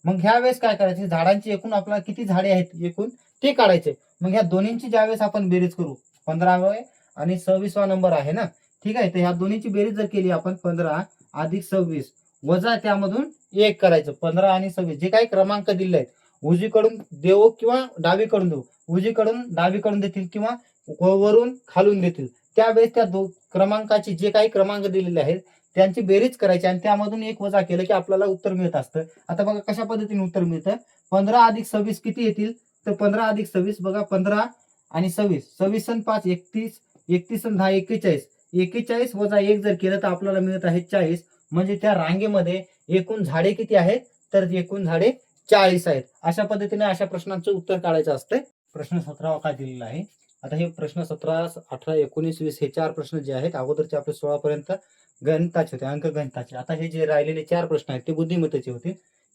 मग ह्या वेळेस काय करायचे, झाडांची एकूण आपल्याला किती झाडे आहेत एकूण ते काढायचे. मग ह्या दोन्हींची ज्यावेळेस आपण बेरीज करू, 15वा आणि 26वा नंबर आहे ना, ठीक आहे. तर ह्या दोन्हीची बेरीज जर केली आपण 15 अधिक 26 वजा त्यामधून 1 करायचं. 15 आणि 26 जे काही क्रमांक दिले आहेत उजवीकडून देवो किंवा डावीकडून देऊ, उजवीकडून डावीकडून देतील किंवा वरून खालून देतील, त्यावेळेस त्या क्रमांकाची जे काही क्रमांक दिलेले आहेत त्यांची बेरीज करायची आणि त्यामधून 1 वजा केलं की आपल्याला उत्तर मिळत असतं. आता बघा कशा पद्धतीने उत्तर मिळतं. 15 अधिक 26 किती येतील, तर 15 अधिक 26 बघा 15 आणि 26, 26 आणि 5 31, 31 आणि 10 41, 41 वजा 1 जर केलं तर आपल्याला मिळत आहे 40. म्हणजे त्या रांगेमध्ये एकूण झाडे किती आहेत, तर एकूण झाडे 40 आहेत. अशा पद्धतीने अशा प्रश्नांचं उत्तर काढायचं असतं. प्रश्न 17 काय दिलेला आहे. आता हे प्रश्न 17, 18, 19, 20 हे 4 प्रश्न जे आहेत अगोदरचे आपले 16 पर्यंत गणिताचे होते, अंक गणिताचे. आता हे जे राहिलेले 4 प्रश्न आहेत ते बुद्धिमत्तेचे होते.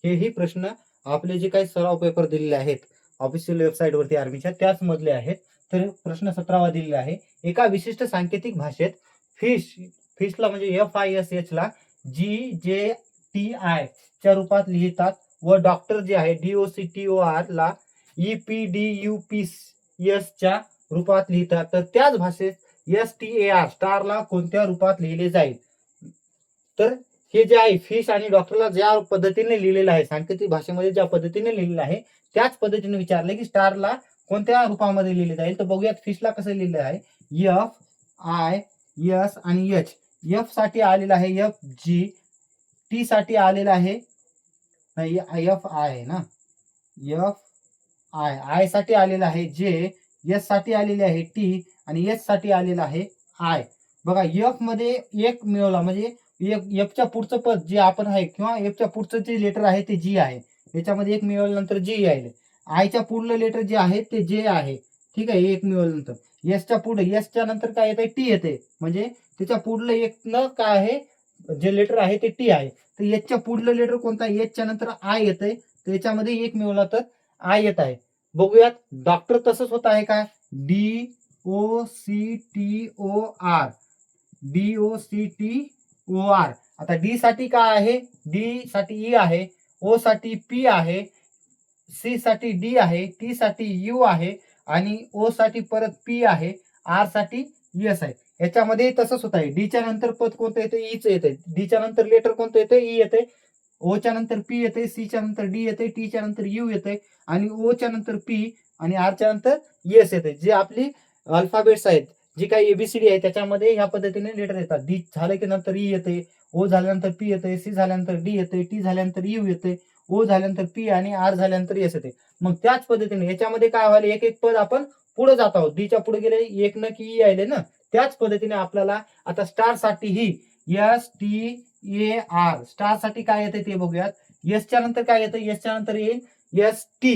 हेही प्रश्न आपले जे काही सराव पेपर दिलेले आहेत ऑफिशियल वेबसाईट वरती आर्मीच्या त्याच मधले आहेत. तर प्रश्न 17वा दिलेला आहे. एका विशिष्ट सांकेतिक भाषेत फिशला म्हणजे FISH ला GJTI च्या रूपात लिहितात व डॉक्टर जे आहे DOCTOR ला EPDUPS च्या रूपात लिहितात. तर त्याच भाषेत STAR स्टारला कोणत्या रूपात लिहिले जाईल. तर हे जे आहे फिश आणि डॉक्टरला ज्या पद्धतीने लिहिलेलं आहे सांकेतिक भाषेमध्ये ज्या पद्धतीने लिहिलेलं आहे त्याच पद्धतीने विचारले की स्टारला कोणत्या रूपामध्ये लिहिले जाईल. तर बघूयात फिशला कसं लिहिलेलं आहे. FIS आणि H. F साठी आलेला आहे FG, T साठी आलेला आहे नाही FI आहे ना, FI साठी आलेला आहे J, S साठी आलेले आहे T आणि H साठी आलेला आहे I. बघा F मध्ये एक मिळवला म्हणजे F च्या पुढचं पद जे आपण आहे किंवा F च्या पुढचं जे लेटर आहे ते G आहे, याच्यामध्ये एक मिळवल्यानंतर G येईल. I च्या पुढलं लेटर जे आहे ते J आहे, ठीक आहे, एक मिळवल्यानंतर. S च्या पुढे S च्या नंतर काय येते T येते, म्हणजे त्याच्या पुढलं एक न काय आहे जे लेटर आहे ते T आहे. तर H च्या पुढलं लेटर कोणता, H च्या नंतर I येते, त्याच्यामध्ये एक मिळवला तर I येत आहे. बघूयात डॉक्टर तसंच होत आहे काय, DOCTOR, DOCTOR. आता D साठी काय आहे, D साठी E आहे, O साठी P आहे, C साठी D आहे, T साठी U आहे आणि O साठी परत P आहे, R साठी S आहे. याच्यामध्ये तसंच होत आहे. D च्या नंतर पद कोणतं येते, Eच येते. D च्या नंतर लेटर कोणतं येते, E येते. O च्या नंतर P येते, C च्या नंतर D येते, T च्या नंतर U येते आणि O च्या नंतर P आणि R च्या नंतर S येते. जे आपली अल्फाबेट्स आहेत, जी काही ABCD आहे त्याच्यामध्ये ह्या पद्धतीने लेटर येतात. D झाले की नंतर E येते, O झाल्यानंतर P येते, C झाल्यानंतर D येते, T झाल्यानंतर U येते, O झाल्यानंतर P आणि R झाल्यानंतर S येते. मग त्याच पद्धतीने याच्यामध्ये काय व्हायला एक एक पद आपण पुढे जात आहोत. D च्या पुढे गेले एक न की E आले ना, त्याच पद्धतीने आपल्याला आता स्टार साठी ही STAR स्टार साठी काय येते ते बघूयात. S च्या नंतर काय येतं, S च्या नंतर येईल ST,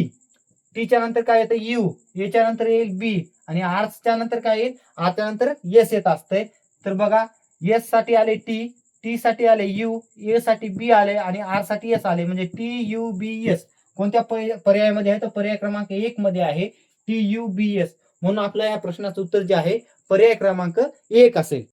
T च्या नंतर काय येतं U, A च्या नंतर येईल B आणि R च्या नंतर काय येईल, R च्या नंतर S येत असते. तर बघा S साठी आले T, T साठी आले U, A साठी B आले आणि R साठी S आले, म्हणजे TUBS कोणत्या पर्यायामध्ये आहे तर पर्याय क्रमांक 1 मध्ये आहे TUBS. म्हणून आपल्या या प्रश्नाचं उत्तर जे आहे पर्याय क्रमांक 1 असेल.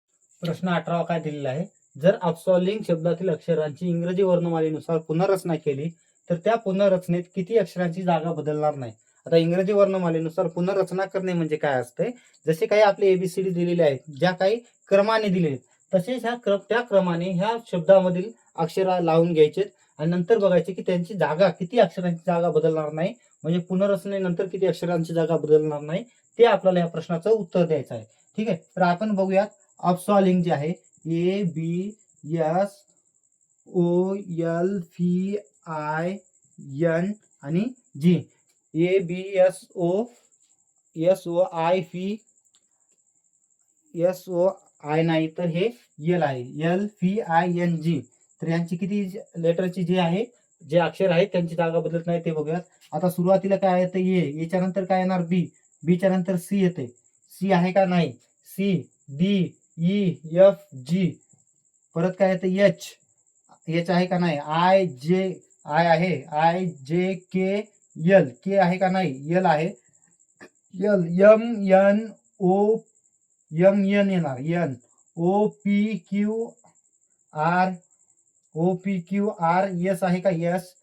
प्रश्न 18 काय दिलेला आहे, जर अपसॉल्विंग शब्दातील अक्षरांची इंग्रजी वर्णमालेनुसार पुनर्रचना केली तर त्या पुनर्रचनेत किती अक्षरांची जागा बदलणार नाही. आता इंग्रजी वर्णमालेनुसार पुनर्रचना करणे म्हणजे काय असते, जसे काही आपले ABCD दिलेले आहेत ज्या काही क्रमाने दिले तसेच त्या क्रमाने ह्या शब्दामधील अक्षरा लावून घ्यायचे आणि नंतर बघायचे की त्यांची जागा किती अक्षरांची जागा बदलणार नाही, म्हणजे पुनर्रचनेनंतर किती अक्षरांची जागा बदलणार नाही ते आपल्याला या प्रश्नाचं उत्तर द्यायचं आहे. ठीक आहे, तर आपण बघूयात अपसॉल्विंग जे आहे ABSOLVIN आणि G. ABSOSOIFI नाही तर हे L आहे LVING. तर यांची किती लेटरची जे आहे जे अक्षर आहेत त्यांची जागा बदलत नाही ते बघूयात. आता सुरुवातीला काय येतं A च्या नंतर काय येणार B, B च्या नंतर C येते, C आहे का नाही, C D जी, परत काय येतं एच आहे का नाही, आय आहे, के आहे का नाही, एल आहे, एम एन येणार, N O P R S आहे का, एस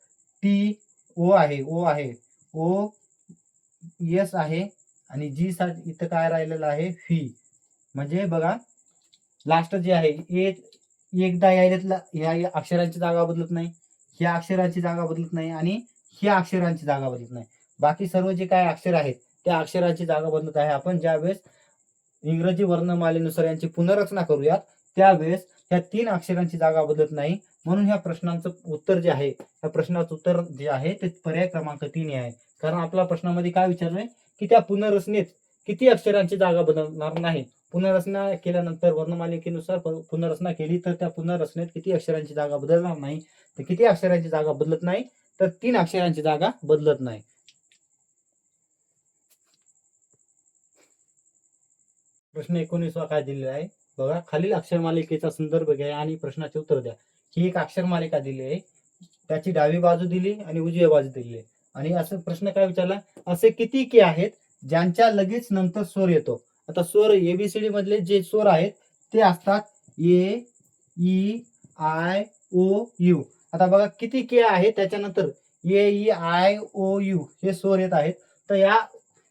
टी ओ आहे, ओ एस आहे, आणि जी साठी इथं काय राहिलेलं आहे, फी. म्हणजे बघा लास्ट जे आहे एकदा यायला ह्या अक्षरांची जागा बदलत नाही, ह्या अक्षरांची जागा बदलत नाही, आणि ह्या अक्षरांची जागा बदलत नाही. बाकी सर्व जे काय अक्षर आहेत त्या अक्षरांची जागा बदलत आहे. आपण ज्यावेळेस इंग्रजी वर्णमालेनुसार यांची पुनर्रचना करूयात त्यावेळेस ह्या 3 अक्षरांची जागा बदलत नाही. म्हणून ह्या प्रश्नांचं उत्तर जे आहे, ह्या प्रश्नाचं उत्तर जे आहे ते पर्याय क्रमांक 3 आहे. कारण आपल्या प्रश्नामध्ये काय विचारलंय की त्या पुनर्रचनेत किती अक्षरांची जागा बदलणार नाही. पुनर्रचना केल्यानंतर वर्णमालिकेनुसार पुनर्रचना केली तर त्या पुनर्रचनेत किती अक्षरांची जागा बदलणार नाही. तर किती अक्षरांची जागा बदलत नाही, तर 3 अक्षरांची जागा बदलत नाही. प्रश्न 19 काय दिलेला आहे बघा, खालील अक्षरमालिकेचा संदर्भ घ्या आणि प्रश्नाचे उत्तर द्या. ही एक अक्षरमालिका दिली आहे, त्याची डावी बाजू दिली आणि उजवी बाजू दिली आहे. आणि असं प्रश्न काय विचारला, असे किती के आहेत ज्यांच्या लगेच नंतर स्वर येतो. आता स्वर एबीसीडी मधले जे स्वर आहेत ते असतात ए, ई, आय, ओ, यू. आता बघा किती के आहे त्याच्यानंतर ए, ई, आय, ओ, यू हे स्वर येत आहेत. तर या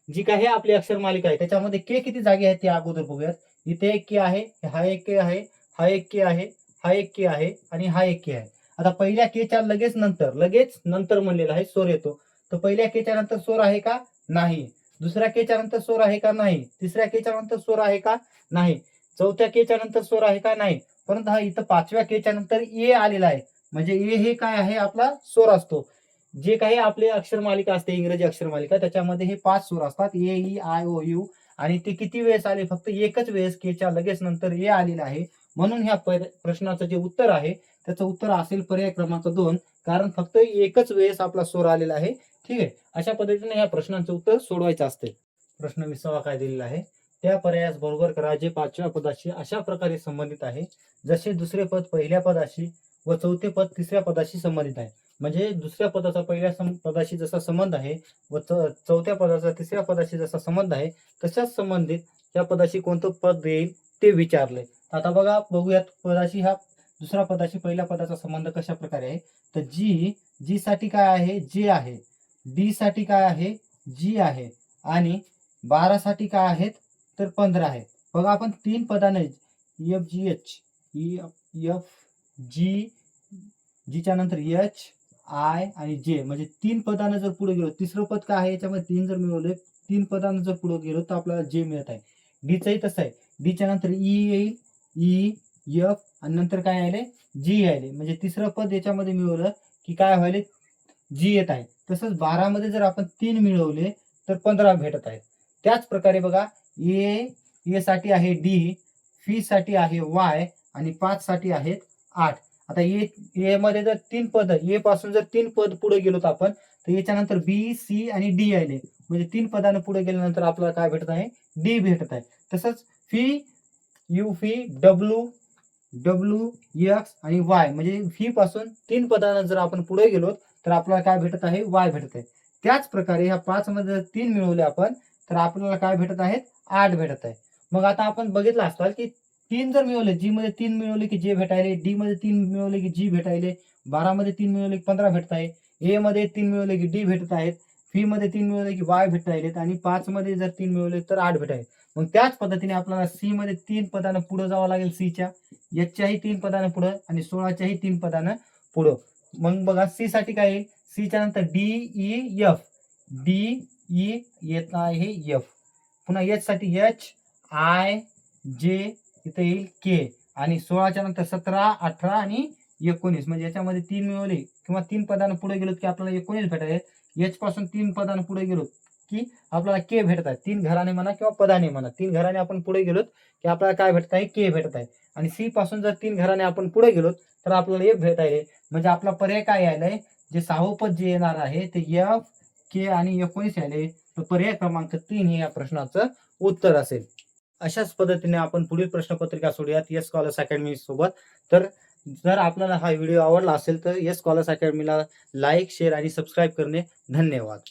जी काही आपली अक्षरमालिका आहे त्याच्यामध्ये के किती जागे आहेत ते अगोदर बघूयात. इथे एक के आहे, हा एक के आहे, हा एक के आहे, हा एक के आहे, आणि हा एक के आहे. आता पहिल्या केच्या लगेच नंतर म्हणलेला आहे स्वर येतो. तर पहिल्या केच्या नंतर स्वर आहे का, नाही. दुसऱ्या केच्या नंतर स्वर आहे का, नाही. तिसऱ्या केच्या नंतर स्वर आहे का, नाही. चौथ्या केच्या नंतर स्वर आहे का, नाही. परंतु हा इथं 5व्या केच्या नंतर ए आलेला आहे. म्हणजे ए हे काय आहे, आपला स्वर असतो. जे काही आपले अक्षरमालिका असते इंग्रजी अक्षरमालिका त्याच्यामध्ये हे 5 स्वर असतात, ए, ई, आय, ओ, यू. आणि ते किती वेळेस आले, फक्त एकच वेळेस केच्या लगेच नंतर ए आलेला आहे. म्हणून ह्या प्रश्नाचं जे उत्तर आहे त्याचं उत्तर असेल पर्याय क्रमांक 2. कारण फक्त एकच वेळेस आपला स्वर आलेला आहे. ठीक आहे, अशा पद्धतीने ह्या प्रश्नांचं उत्तर सोडवायचं असते. प्रश्न 20 काय दिलेला आहे, त्या पर्यायास बरोबर करा जे 5व्या पदाशी अशा प्रकारे संबंधित आहे जसे दुसरे पद पहिल्या पदाशी व चौथे पद तिसऱ्या पदाशी संबंधित आहे. म्हणजे दुसऱ्या पदाचा पहिल्या पदाशी जसा संबंध आहे व चौथ्या पदाचा तिसऱ्या पदाशी जसा संबंध आहे तशाच संबंधित या पदाशी कोणतं पद येईल ते विचारले. आता बघा बघूयात पदाशी ह्या दुसऱ्या पदाशी पहिल्या पदाचा संबंध कशा प्रकारे आहे. तर जी साठी काय आहे, जे आहे. डी साठी काय आहे, जी आहे. आणि 12 साठी काय आहेत, तर 15 आहेत. बघा आपण 3 पदाने F G H, F G, जीच्या नंतर एच, आय आणि जे म्हणजे 3 पदानं जर पुढे गेलो, तिसरं पद काय आहे याच्यामध्ये 3 जर मिळवले, 3 पदानं जर पुढे गेलो तर आपल्याला जे मिळत आहे. डीचंही तसं आहे. डीच्या नंतर ई येईल, ई, एफ आणि नंतर काय आले, जी आले. म्हणजे तिसरं पद याच्यामध्ये मिळवलं की काय व्हायले, जी येत आहे. तसंच 12 मध्ये जर आपण 3 मिळवले तर 15 भेटत आहेत. त्याच प्रकारे बघा ए साठी आहे डी, फी साठी आहे वाय आणि 5 साठी आहेत 8. आता ए मध्ये जर 3 पद, ए पासून जर 3 पद पुढे गेलो तर आपण, तर याच्यानंतर बी, सी आणि डी आले. म्हणजे 3 पदानं पुढे गेल्यानंतर आपल्याला काय भेटत आहे, डी भेटत आहे. तसंच fee, you fee, W x आणि वाय म्हणजे फी पासून 3 पदानं जर आपण पुढे गेलो तर आपल्याला काय भेटत आहे, वाय भेटत आहे. त्याच प्रकारे ह्या 5 मध्ये जर 3 मिळवले आपण तर आपल्याला काय भेटत आहेत, 8 भेटत आहे. मग आता आपण बघितलं असताल की 3 जर मिळवले, जी मध्ये 3 मिळवले की जे भेटायले, डी मध्ये 3 मिळवले की जी भेटायले, 12 मध्ये 3 मिळवले की 15 भेटत आहे, ए मध्ये 3 मिळवले की डी भेटत आहेत, फी मध्ये 3 मिळवले की वाय भेटायलेत आणि 5 मध्ये जर 3 मिळवले तर 8 भेटायले. मग त्याच पद्धतीने आपल्याला सी मध्ये 3 पदानं पुढे जावं लागेल, सीच्या, एचच्याही 3 पदानं पुढं आणि 16च्याही 3 पदानं पुढं. मग बघा सी साठी काय येईल, सीच्या नंतर D, E, F, D, E येत आहे एफ. पुन्हा एच साठी एच, आय, जे इथे येईल के आणि 16च्या नंतर 17, 18 आणि 19 म्हणजे याच्यामध्ये 3 मिळवले किंवा 3 पदानं पुढे गेलो की आपल्याला 19 भेटायचे. एच पासून 3 पदानं पुढे गेलो की आपल्याला के भेटत आहे. 3 घराने म्हणा किंवा पदाने म्हणा, 3 घराने आपण पुढे गेलो की आपल्याला काय भेटत आहे, के भेटत आहे. आणि सी पासून जर 3 घराने आपण पुढे गेलो तर आपल्याला एफ भेटायले. म्हणजे आपला पर्याय काय आलाय, जे 6वं पद जे येणार आहे ते एफ, के आणि 19 आले. तर पर्याय क्रमांक 3 हे या प्रश्नाचं उत्तर असेल. अशाच पद्धतीने आपण पुढील प्रश्नपत्रिका सोडूयात येस स्कॉलर्स अकॅडमी सोबत. तर जर आपल्याला हा व्हिडिओ आवडला असेल तर येस स्कॉलर्स अकॅडमीला लाईक, शेअर आणि सबस्क्राईब करणे. धन्यवाद.